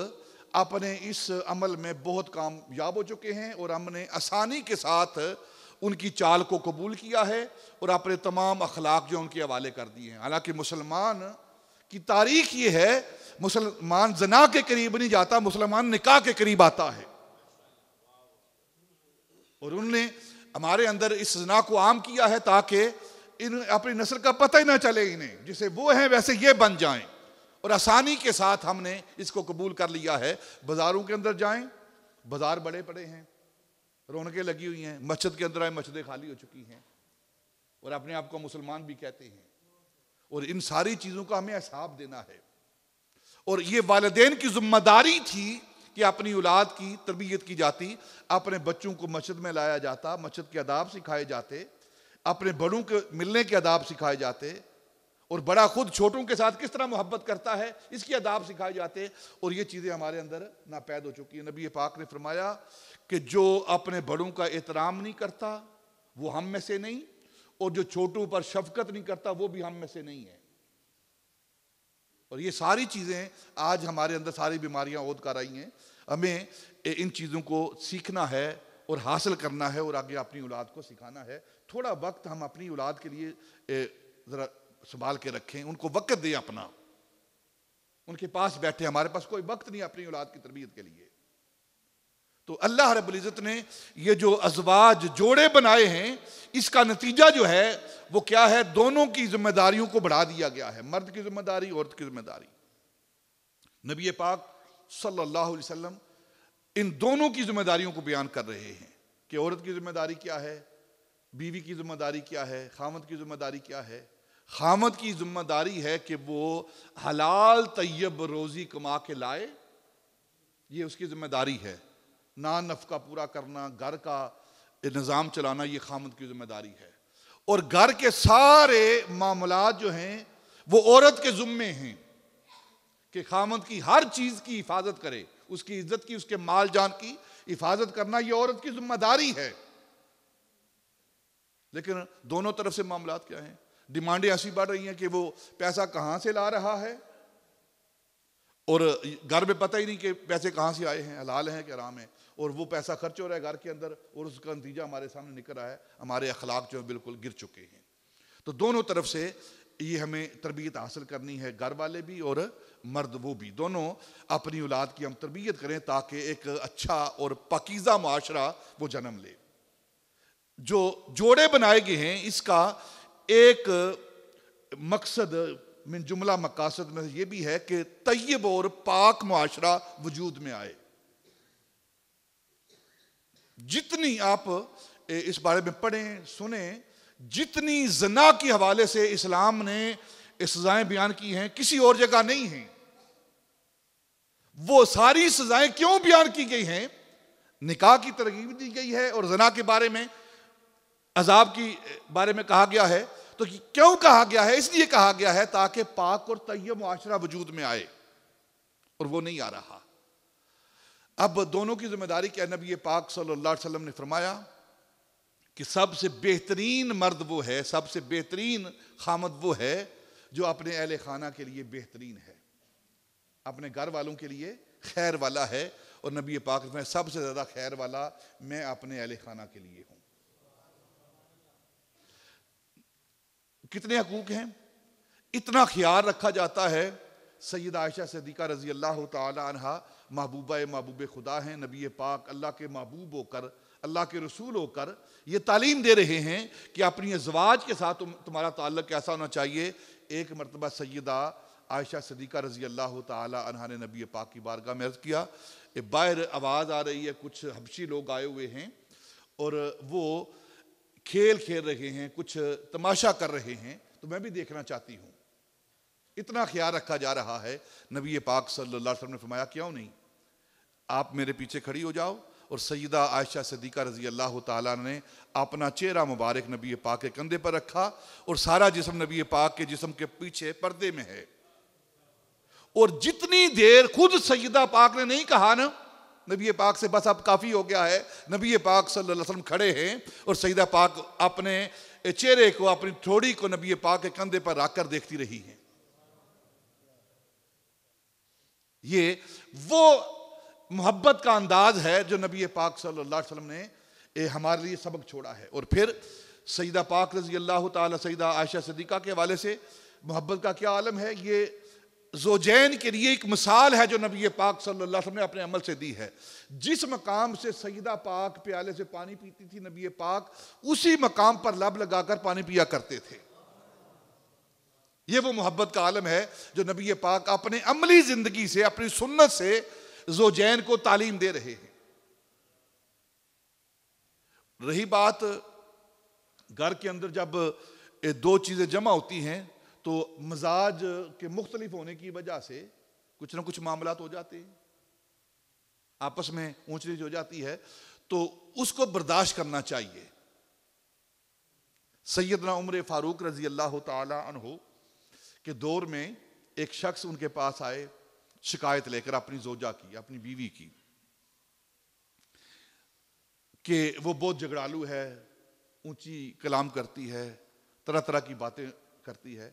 اپنے اس عمل میں بہت کامیاب ہو چکے ہیں، اور ہم نے آسانی کے ساتھ ان کی چال کو قبول کیا ہے اور اپنے تمام اخلاق جو ان کے حوالے کر دیے ہیں. حالانکہ مسلمان کی تاریخ یہ ہے، مسلمان زنا کے قریب نہیں جاتا، مسلمان نکاح کے قریب آتا ہے. اور انہوں نے ہمارے اندر اس زنا کو عام کیا ہے تاکہ اپنی نسل کا پتہ ہی نہ چلے انہیں، جسے وہ ہیں ویسے یہ بن جائیں. اور آسانی کے ساتھ ہم نے اس کو قبول کر لیا ہے. بازاروں کے اندر جائیں، بازار بڑے پڑے ہیں، رونقیں لگی ہوئی ہیں، مسجد کے اندر آئے مسجدیں خالی ہو چکی ہیں، اور اپنے آپ کو مسلمان بھی کہتے ہیں. اور ان ساری چیزوں کا ہمیں حساب دینا ہے. اور یہ والدین کی ذمہ داری تھی کہ اپنی اولاد کی تربیت کی جاتی، اپنے بچوں کو مسجد میں لایا جاتا، مسجد کے آداب سکھائے جاتے، اپنے بڑوں کے ملنے کے آداب سکھائے جاتے، اور بڑا خود چھوٹوں کے ساتھ کس طرح محبت کرتا ہے اس کی آداب سکھائے جاتے. اور یہ چیزیں ہمارے اندر ناپید ہو چکی ہیں. نبی پاک نے فرمایا کہ جو اپنے بڑوں کا احترام نہیں کرتا وہ ہم میں سے نہیں، اور جو چھوٹوں پر شفقت نہیں کرتا وہ بھی ہم میں سے نہیں ہے. اور یہ ساری چیزیں آج ہمارے اندر ساری بیماریاں عود کر آئی ہیں. ہمیں ان چیزوں کو سیکھنا ہے اور حاصل کرنا ہے، اور آگے اپنی اولاد کو سکھانا ہے. تھوڑا وقت ہم اپنی اولاد کے لیے ذرا سنبھال کے رکھیں، ان کو وقت دیں اپنا، ان کے پاس بیٹھے. ہمارے پاس کوئی وقت نہیں اپنی اولاد کی تربیت کے لیے. تو اللہ رب العزت نے یہ جو ازواج جوڑے بنائے ہیں، اس کا نتیجہ جو ہے وہ کیا ہے؟ دونوں کی ذمہ داریوں کو بڑھا دیا گیا ہے، مرد کی ذمہ داری، عورت کی ذمہ داری. نبی پاک صلی اللہ علیہ وسلم ان دونوں کی ذمہ داریوں کو بیان کر رہے ہیں کہ عورت کی ذمہ داری کیا ہے، بیوی کی ذمہ داری کیا ہے، خامد کی ذمہ داری کیا ہے. خامد کی ذمہ داری ہے کہ وہ حلال طیب روزی کما کے لائے، یہ اس کی ذمہ داری ہے. نان نفقہ پورا کرنا، گھر کا نظام چلانا، یہ خامد کی ذمہ داری ہے. اور گھر کے سارے معاملات جو ہیں وہ عورت کے ذمے ہیں کہ خامد کی ہر چیز کی حفاظت کرے، اس کی عزت کی، اس کے مال جان کی حفاظت کرنا یہ عورت کی ذمہ داری ہے. لیکن دونوں طرف سے معاملات کیا ہیں؟ ڈیمانڈیں ایسی بڑھ رہی ہیں کہ وہ پیسہ کہاں سے لا رہا ہے، اور گھر میں پتہ ہی نہیں کہ پیسے کہاں سے آئے ہیں، حلال ہیں کہ حرام ہیں، اور وہ پیسہ خرچ ہو رہا ہے گھر کے اندر، اور اس کا نتیجہ ہمارے سامنے نکل رہا ہے. ہمارے اخلاق جو بالکل گر چکے ہیں. تو دونوں طرف سے یہ ہمیں تربیت حاصل کرنی ہے، گھر والے بھی اور مرد وہ بھی، دونوں اپنی اولاد کی ہم تربیت کریں تاکہ ایک اچھا اور پاکیزہ معاشرہ وہ جنم لے. جو جوڑے بنائے گئے ہیں اس کا ایک مقصد من جملہ مقاصد میں یہ بھی ہے کہ طیب اور پاک معاشرہ وجود میں آئے. جتنی آپ اس بارے میں پڑھیں سنیں، جتنی زنا کے حوالے سے اسلام نے سزائیں بیان کی ہیں کسی اور جگہ نہیں ہیں. وہ ساری سزائیں کیوں بیان کی گئی ہیں؟ نکاح کی ترغیب دی گئی ہے اور زنا کے بارے میں، عذاب کی بارے میں کہا گیا ہے. تو کیوں کہا گیا ہے؟ اس لیے کہا گیا ہے تاکہ پاک اور طیب معاشرہ وجود میں آئے، اور وہ نہیں آ رہا. اب دونوں کی ذمہ داری کیا؟ نبی پاک صلی اللہ علیہ وسلم نے فرمایا کہ سب سے بہترین مرد وہ ہے، سب سے بہترین خامد وہ ہے جو اپنے اہل خانہ کے لیے بہترین ہے، اپنے گھر والوں کے لیے خیر والا ہے. اور نبی پاک میں سب سے زیادہ خیر والا میں اپنے اہل خانہ کے لیے ہوں. کتنے حقوق ہیں؟ اتنا خیال رکھا جاتا ہے. سیدہ عائشہ صدیقہ رضی اللہ تعالی عنہا محبوب خدا ہیں, نبی پاک اللہ کے محبوب ہو کر, اللہ کے رسول ہو کر یہ تعلیم دے رہے ہیں کہ اپنی ازواج کے ساتھ تمہارا تعلق کیسا ہونا چاہیے. ایک مرتبہ سیدہ عائشہ صدیقہ رضی اللہ تعالی عنہا نے نبی پاک کی بارگاہ میں عرض کیا, باہر آواز آ رہی ہے, کچھ حبشی لوگ آئے ہوئے ہیں اور وہ کھیل کھیل رہے ہیں, کچھ تماشا کر رہے ہیں, تو میں بھی دیکھنا چاہتی ہوں. اتنا خیال رکھا جا رہا ہے. نبی پاک صلی اللہ علیہ وسلم نے فرمایا کیوں نہیں, آپ میرے پیچھے کھڑی ہو جاؤ. اور سیدہ عائشہ صدیقہ رضی اللہ تعالیٰ نے اپنا چہرہ مبارک نبی پاک کے کندھے پر رکھا اور سارا جسم نبی پاک کے جسم کے پیچھے پردے میں ہے. اور جتنی دیر خود سیدہ پاک نے نہیں کہا نا نبی پاک سے بس اب کافی ہو گیا ہے, نبی پاک صلی اللہ علیہ وسلم کھڑے ہیں اور سیدہ پاک اپنے چہرے کو, اپنی تھوڑی کو نبی پاک کے کندھے پر رکھ کر دیکھتی رہی ہیں. یہ وہ محبت کا انداز ہے جو نبی پاک صلی اللہ علیہ وسلم نے ہمارے لیے سبق چھوڑا ہے. اور پھر سیدہ پاک رضی اللہ تعالی سیدہ عائشہ صدیقہ کے حوالے سے محبت کا کیا عالم ہے. یہ زوجین کے لیے ایک مثال ہے جو نبی پاک صلی اللہ علیہ وسلم نے اپنے عمل سے دی ہے. جس مقام سے سیدہ پاک پیالے سے پانی پیتی تھی نبی پاک, اسی مقام پر لب لگا کر پانی پیا کرتے تھے. یہ وہ محبت کا عالم ہے جو نبی پاک اپنے عملی زندگی سے, اپنی سنت سے زوجین کو تعلیم دے رہے ہیں. رہی بات گھر کے اندر جب دو چیزیں جمع ہوتی ہیں تو مزاج کے مختلف ہونے کی وجہ سے کچھ نہ کچھ معاملات ہو جاتے ہیں, آپس میں اونچ نیچ ہو جاتی ہے, تو اس کو برداشت کرنا چاہیے. سیدنا عمر فاروق رضی اللہ تعالی عنہ کے دور میں ایک شخص ان کے پاس آئے شکایت لے کر اپنی زوجہ کی, اپنی بیوی کی, کہ وہ بہت جھگڑالو ہے, اونچی کلام کرتی ہے, طرح طرح کی باتیں کرتی ہے.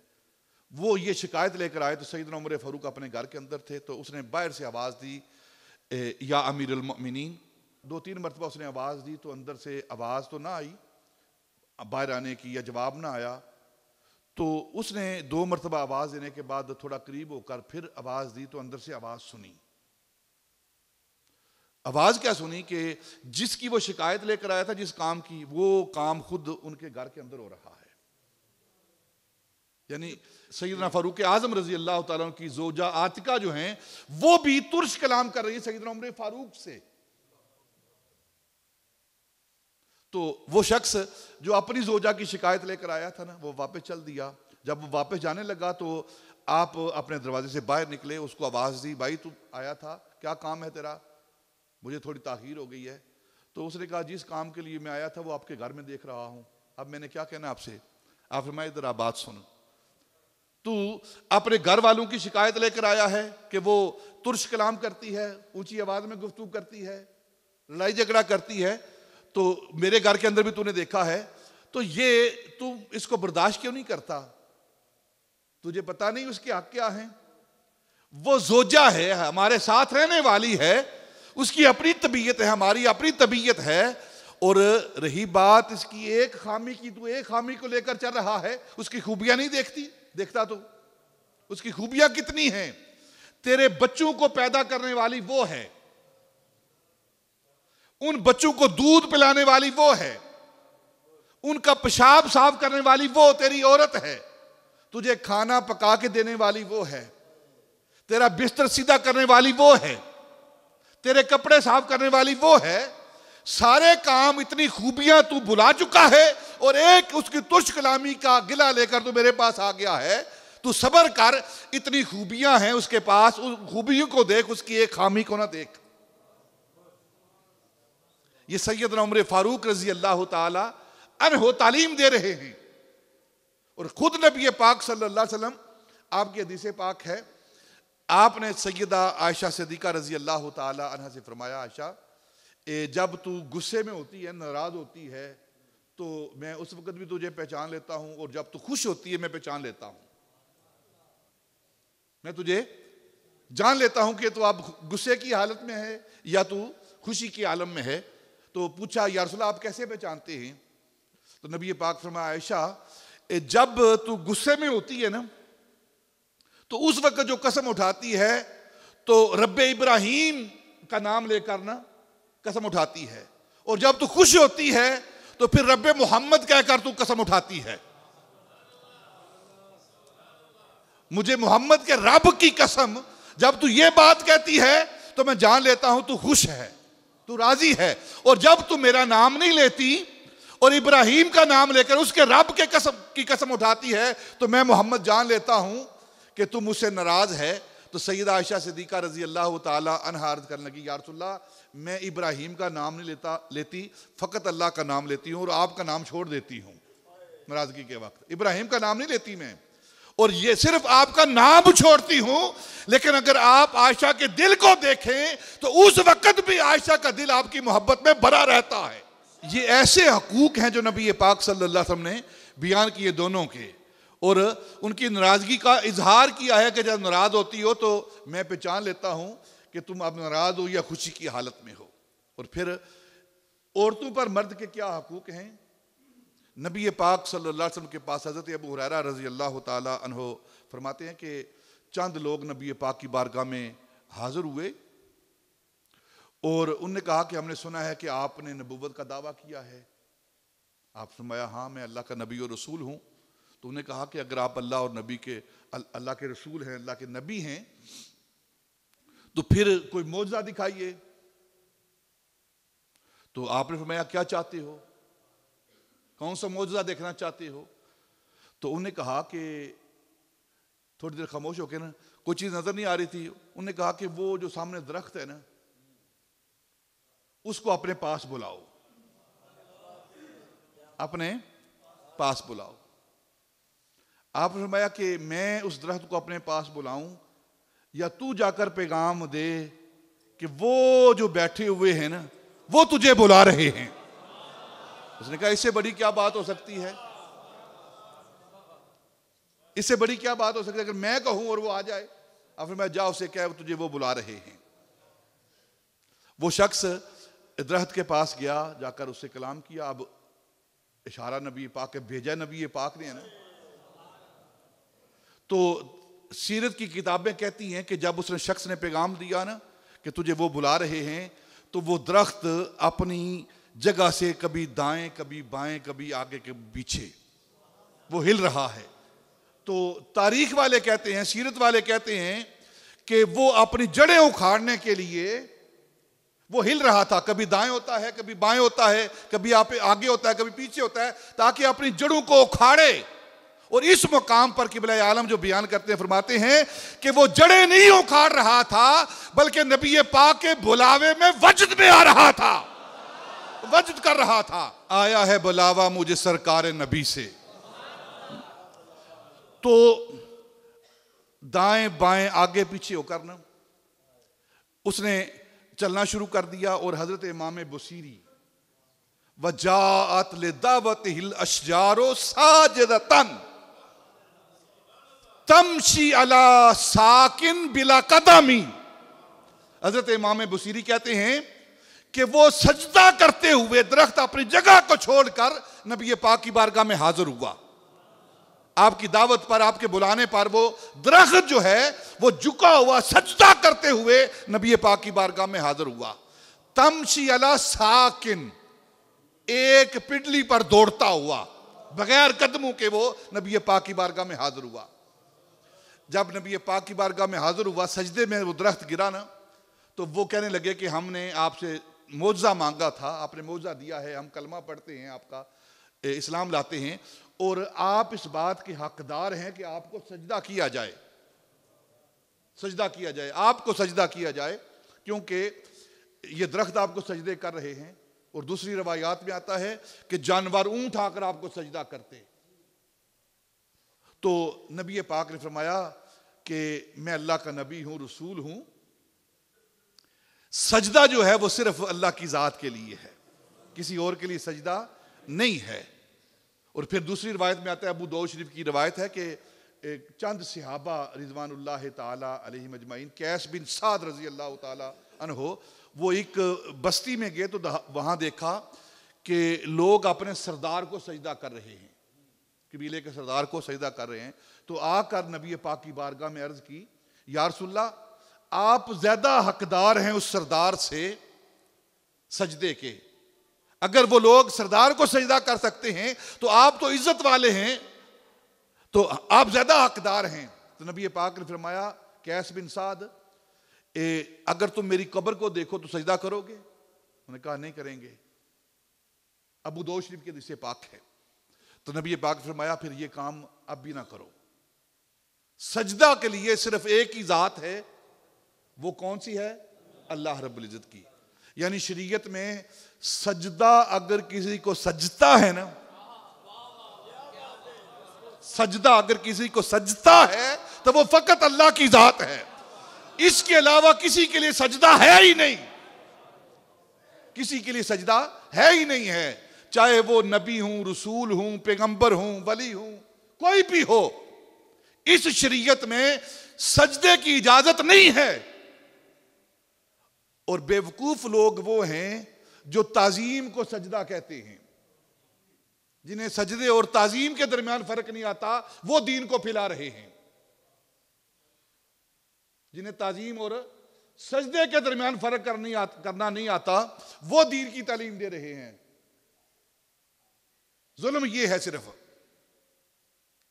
وہ یہ شکایت لے کر آئے تو سیدنا عمر فاروق اپنے گھر کے اندر تھے, تو اس نے باہر سے آواز دی یا امیر المؤمنین. 2-3 مرتبہ اس نے آواز دی تو اندر سے آواز تو نہ آئی, باہر آنے کی یا جواب نہ آیا. تو اس نے 2 مرتبہ آواز دینے کے بعد تھوڑا قریب ہو کر پھر آواز دی تو اندر سے آواز سنی. آواز کیا سنی کہ جس کی وہ شکایت لے کر آیا تھا, جس کام کی, وہ کام خود ان کے گھر کے اندر ہو رہا ہے. یعنی سیدنا فاروق اعظم رضی اللہ تعالیٰ عنہ کی زوجہ عاتقہ جو ہیں وہ بھی ترش کلام کر رہی ہیں سیدنا عمر فاروق سے. تو وہ شخص جو اپنی زوجہ کی شکایت لے کر آیا تھا نا, وہ واپس چل دیا. جب وہ واپس جانے لگا تو آپ اپنے دروازے سے باہر نکلے, اس کو آواز دی, بھائی تو آیا تھا, کیا کام ہے تیرا, مجھے تھوڑی تاخیر ہو گئی ہے. تو اس نے کہا جس کام کے لیے میں آیا تھا وہ آپ کے گھر میں دیکھ رہا ہوں, اب میں نے کیا کہنا آپ سے. آپ فرمایا ادھر بات سن, تو اپنے گھر والوں کی شکایت لے کر آیا ہے کہ وہ ترش کلام کرتی ہے, اونچی آواز میں گفتگو کرتی ہے, لڑائی جھگڑا کرتی ہے, تو میرے گھر کے اندر بھی تو نے دیکھا ہے, تو یہ تو اس کو برداشت کیوں نہیں کرتا, تجھے پتا نہیں اس کے حق کیا ہیں. وہ زوجہ ہے, ہمارے ساتھ رہنے والی ہے, اس کی اپنی طبیعت ہے, ہماری اپنی طبیعت ہے. اور رہی بات اس کی ایک خامی کی, تو ایک خامی کو لے کر چل رہا ہے, اس کی خوبیاں نہیں دیکھتا تو اس کی خوبیاں کتنی ہیں. تیرے بچوں کو پیدا کرنے والی وہ ہے, ان بچوں کو دودھ پلانے والی وہ ہے, ان کا پیشاب صاف کرنے والی وہ تیری عورت ہے, تجھے کھانا پکا کے دینے والی وہ ہے, تیرا بستر سیدھا کرنے والی وہ ہے, تیرے کپڑے صاف کرنے والی وہ ہے. سارے کام, اتنی خوبیاں تو بھلا چکا ہے, اور ایک اس کی ترش کلامی کا گلہ لے کر تو میرے پاس آ گیا ہے. تو صبر کر, اتنی خوبیاں ہیں اس کے پاس, اس خوبیوں کو دیکھ, اس کی ایک خامی کو نہ دیکھ. یہ سیدنا عمر فاروق رضی اللہ تعالی عنہ تعلیم دے رہے ہیں. اور خود نبی پاک صلی اللہ علیہ وسلم, آپ کی حدیث پاک ہے, آپ نے سیدہ عائشہ صدیقہ رضی اللہ تعالی عنہ سے فرمایا, عائشہ جب تو غصے میں ہوتی ہے, ناراض ہوتی ہے, تو میں اس وقت بھی تجھے پہچان لیتا ہوں, اور جب تو خوش ہوتی ہے میں پہچان لیتا ہوں, میں تجھے جان لیتا ہوں کہ تو اب غصے کی حالت میں ہے یا تو خوشی کی عالم میں ہے. تو پوچھا یا رسول اللہ آپ کیسے پہچانتے ہیں؟ تو نبی پاک فرمایا, عائشہ جب تو غصے میں ہوتی ہے نا تو اس وقت جو قسم اٹھاتی ہے تو رب ابراہیم کا نام لے کر نا قسم اٹھاتی ہے، اور جب تو خوش ہوتی ہے تو پھر رب محمد کہہ کر تو قسم اٹھاتی ہے. مجھے محمد کے رب کی قسم، جب تو یہ بات کہتی ہے تو میں جان لیتا ہوں تو خوش ہے، تو راضی ہے. اور جب تو میرا نام نہیں لیتی اور ابراہیم کا نام لے کر اس کے رب کے قسم اٹھاتی ہے تو میں محمد جان لیتا ہوں کہ تم مجھ سے ناراض ہے. تو سیدہ عائشہ صدیقہ رضی اللہ تعالی عنہا عرض کرنے لگی، یا رسول اللہ میں ابراہیم کا نام نہیں لیتی، فقط اللہ کا نام لیتی ہوں اور آپ کا نام چھوڑ دیتی ہوں ناراضگی کے وقت. ابراہیم کا نام نہیں لیتی میں، اور یہ صرف آپ کا نام چھوڑتی ہوں. لیکن اگر آپ عائشہ کے دل کو دیکھیں تو اس وقت بھی عائشہ کا دل آپ کی محبت میں بھرا رہتا ہے. یہ ایسے حقوق ہیں جو نبی پاک صلی اللہ علیہ وسلم نے بیان کیے دونوں کے، اور ان کی ناراضگی کا اظہار کیا ہے کہ جب ناراض ہوتی ہو تو میں پہچان لیتا ہوں کہ تم اب ناراض ہو یا خوشی کی حالت میں ہو. اور پھر عورتوں پر مرد کے کیا حقوق ہیں؟ نبی پاک صلی اللہ علیہ وسلم کے پاس حضرت ابو ہریرہ رضی اللہ تعالی عنہ فرماتے ہیں کہ چند لوگ نبی پاک کی بارگاہ میں حاضر ہوئے اور ان نے کہا کہ ہم نے سنا ہے کہ آپ نے نبوت کا دعویٰ کیا ہے. آپ فرمایا ہاں میں اللہ کا نبی اور رسول ہوں. تو انہوں نے کہا کہ اگر آپ اللہ اور نبی کے اللہ کے رسول ہیں، اللہ کے نبی ہیں، تو پھر کوئی معجزہ دکھائیے. تو آپ نے فرمایا کیا چاہتے ہو، کون سا معجزہ دیکھنا چاہتے ہو؟ تو انہوں نے کہا کہ تھوڑی دیر خاموش ہو کے نا کوئی چیز نظر نہیں آ رہی تھی. انہوں نے کہا کہ وہ جو سامنے درخت ہے نا اس کو اپنے پاس بلاؤ، اپنے پاس بلاؤ. آپ نے فرمایا کہ میں اس درخت کو اپنے پاس بلاؤں یا تو جا کر پیغام دے کہ وہ جو بیٹھے ہوئے ہیں نا وہ تجھے بلا رہے ہیں. اس نے کہا اس سے بڑی کیا بات ہو سکتی ہے، اس سے بڑی کیا بات ہو سکتی ہے اگر میں کہوں اور وہ آ جائے. آپ نے فرمایا جا اسے کہہ تجھے وہ بلا رہے ہیں. وہ شخص درخت کے پاس گیا، جا کر اس سے کلام کیا. اب اشارہ نبی پاک کے بھیجا نبی پاک نے ہے نا. تو سیرت کی کتابیں کہتی ہیں کہ جب اس نے شخص نے پیغام دیا نا کہ تجھے وہ بلا رہے ہیں تو وہ درخت اپنی جگہ سے کبھی دائیں کبھی بائیں کبھی آگے کبھی پیچھے وہ ہل رہا ہے. تو تاریخ والے کہتے ہیں، سیرت والے کہتے ہیں کہ وہ اپنی جڑیں اکھاڑنے کے لیے وہ ہل رہا تھا. کبھی دائیں ہوتا ہے کبھی بائیں ہوتا ہے، کبھی آگے ہوتا ہے کبھی پیچھے ہوتا ہے، تاکہ اپنی جڑوں کو اکھاڑے. اور اس مقام پر قبلہ عالم جو بیان کرتے ہیں فرماتے ہیں کہ وہ جڑیں نہیں اکھاڑ رہا تھا بلکہ نبی پاک کے بلاوے میں وجد میں آ رہا تھا، وجد کر رہا تھا. آیا ہے بلاوا مجھے سرکار نبی سے. تو دائیں بائیں آگے پیچھے ہو کر نا اس نے چلنا شروع کر دیا. اور حضرت امام بصیری وجاءت لدعوتہ الاشجار ساجدۃ تمشی علی ساکن بلا قدمی. حضرت امام بصیری کہتے ہیں کہ وہ سجدہ کرتے ہوئے درخت اپنی جگہ کو چھوڑ کر نبی پاک کی بارگاہ میں حاضر ہوا. آپ کی دعوت پر، آپ کے بلانے پر وہ درخت جو ہے وہ جھکا ہوا سجدہ کرتے ہوئے نبی پاک کی بارگاہ میں حاضر ہوا. تمشی علی ساکن، ایک پڈلی پر دوڑتا ہوا بغیر قدموں کے وہ نبی پاک کی بارگاہ میں حاضر ہوا. جب نبی پاک کی بارگاہ میں حاضر ہوا سجدے میں وہ درخت گرا نا تو وہ کہنے لگے کہ ہم نے آپ سے معجزہ مانگا تھا، آپ نے معجزہ دیا ہے، ہم کلمہ پڑھتے ہیں، آپ کا اسلام لاتے ہیں اور آپ اس بات کے حقدار ہیں کہ آپ کو سجدہ کیا جائے، سجدہ کیا جائے، آپ کو سجدہ کیا جائے کیونکہ یہ درخت آپ کو سجدے کر رہے ہیں. اور دوسری روایات میں آتا ہے کہ جانور اونٹ آ کر آپ کو سجدہ کرتے. تو نبی پاک نے فرمایا کہ میں اللہ کا نبی ہوں، رسول ہوں، سجدہ جو ہے وہ صرف اللہ کی ذات کے لیے ہے، کسی اور کے لیے سجدہ نہیں ہے. اور پھر دوسری روایت میں آتا ہے، ابو داؤد شریف کی روایت ہے کہ چند صحابہ رضوان اللہ تعالی علیہم اجمعین، قیس بن سعد رضی اللہ تعالی عنہ، وہ ایک بستی میں گئے تو وہاں دیکھا کہ لوگ اپنے سردار کو سجدہ کر رہے ہیں. قبیلے کے سردار کو سجدہ کر رہے ہیں، تو آ کر نبی پاک کی بارگاہ میں عرض کی یا رسول اللہ آپ زیادہ حقدار ہیں اس سردار سے سجدے کے، اگر وہ لوگ سردار کو سجدہ کر سکتے ہیں تو آپ تو عزت والے ہیں، تو آپ زیادہ حقدار ہیں۔ تو نبی پاک نے فرمایا قیس بن سعد اگر تم میری قبر کو دیکھو تو سجدہ کرو گے؟ انہوں نے کہا نہیں کریں گے۔ ابو داؤد شریف کے حدیث پاک ہے۔ تو نبی پاک نے فرمایا پھر یہ کام اب بھی نہ کرو، سجدہ کے لیے صرف ایک ہی ذات ہے، وہ کون سی ہے؟ اللہ رب العزت کی۔ یعنی شریعت میں سجدہ اگر کسی کو سجتا ہے نا، سجدہ اگر کسی کو سجتا ہے تو وہ فقط اللہ کی ذات ہے، اس کے علاوہ کسی کے لیے سجدہ ہے ہی نہیں، کسی کے لیے سجدہ ہے ہی نہیں ہے، چاہے وہ نبی ہوں، رسول ہوں، پیغمبر ہوں، ولی ہوں، کوئی بھی ہو، اس شریعت میں سجدے کی اجازت نہیں ہے۔ اور بے وقوف لوگ وہ ہیں جو تعظیم کو سجدہ کہتے ہیں، جنہیں سجدے اور تعظیم کے درمیان فرق نہیں آتا، وہ دین کو پھیلا رہے ہیں۔ جنہیں تعظیم اور سجدے کے درمیان فرق کرنا نہیں آتا، وہ دین کی تعلیم دے رہے ہیں۔ ظلم یہ ہے، صرف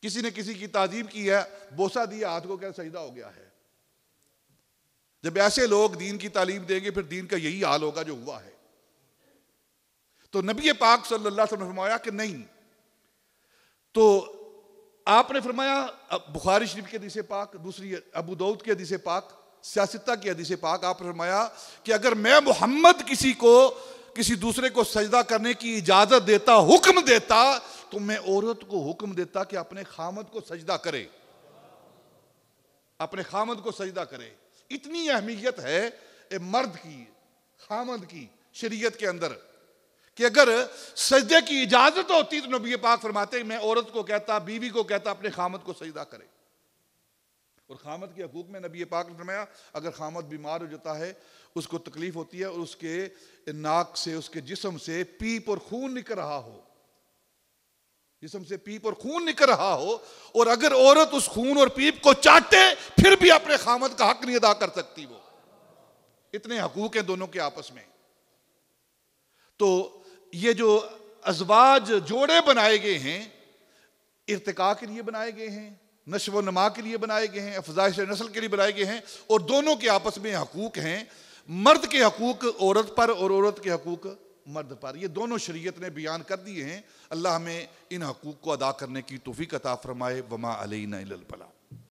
کسی نے کسی کی تعظیم کی ہے، بوسہ دیا ہاتھ کو، کیا سجدہ ہو گیا ہے۔ جب ایسے لوگ دین کی تعلیم دیں گے پھر دین کا یہی حال ہوگا جو ہوا ہے۔ تو نبی پاک صلی اللہ علیہ وسلم نے فرمایا کہ نہیں، تو آپ نے فرمایا بخاری شریف کی حدیث پاک، دوسری ابو داؤد کی حدیث پاک، سیاستہ کی حدیث پاک، آپ نے فرمایا کہ اگر میں محمد کسی دوسرے کو سجدہ کرنے کی اجازت دیتا، حکم دیتا، تو میں عورت کو حکم دیتا کہ اپنے خامد کو سجدہ کرے، اپنے خامد کو سجدہ کرے۔ اتنی اہمیت ہے مرد کی، خامد کی شریعت کے اندر، کہ اگر سجدے کی اجازت ہوتی تو نبی پاک فرماتے ہیں میں عورت کو کہتا، بیوی کو کہتا اپنے خامد کو سجدہ کرے۔ اور خامد کے حقوق میں نبی پاک نے فرمایا اگر خامد بیمار ہو جاتا ہے، اس کو تکلیف ہوتی ہے اور اس کے ناک سے، اس کے جسم سے پیپ اور خون نکل رہا ہو، جسم سے پیپ اور خون نکل رہا ہو، اور اگر عورت اس خون اور پیپ کو چاٹے پھر بھی اپنے خامد کا حق نہیں ادا کر سکتی۔ وہ اتنے حقوق ہیں دونوں کے آپس میں۔ تو یہ جو ازواج جوڑے بنائے گئے ہیں، ارتقاء کے لیے بنائے گئے ہیں، نشو و نما کے لیے بنائے گئے ہیں، افزائش نسل کے لیے بنائے گئے ہیں، اور دونوں کے آپس میں حقوق ہیں، مرد کے حقوق عورت پر اور عورت کے حقوق مرد پر، یہ دونوں شریعت نے بیان کر دیے ہیں۔ اللہ ہمیں ان حقوق کو ادا کرنے کی توفیق عطا فرمائے۔ وما علینا الا البلاغ۔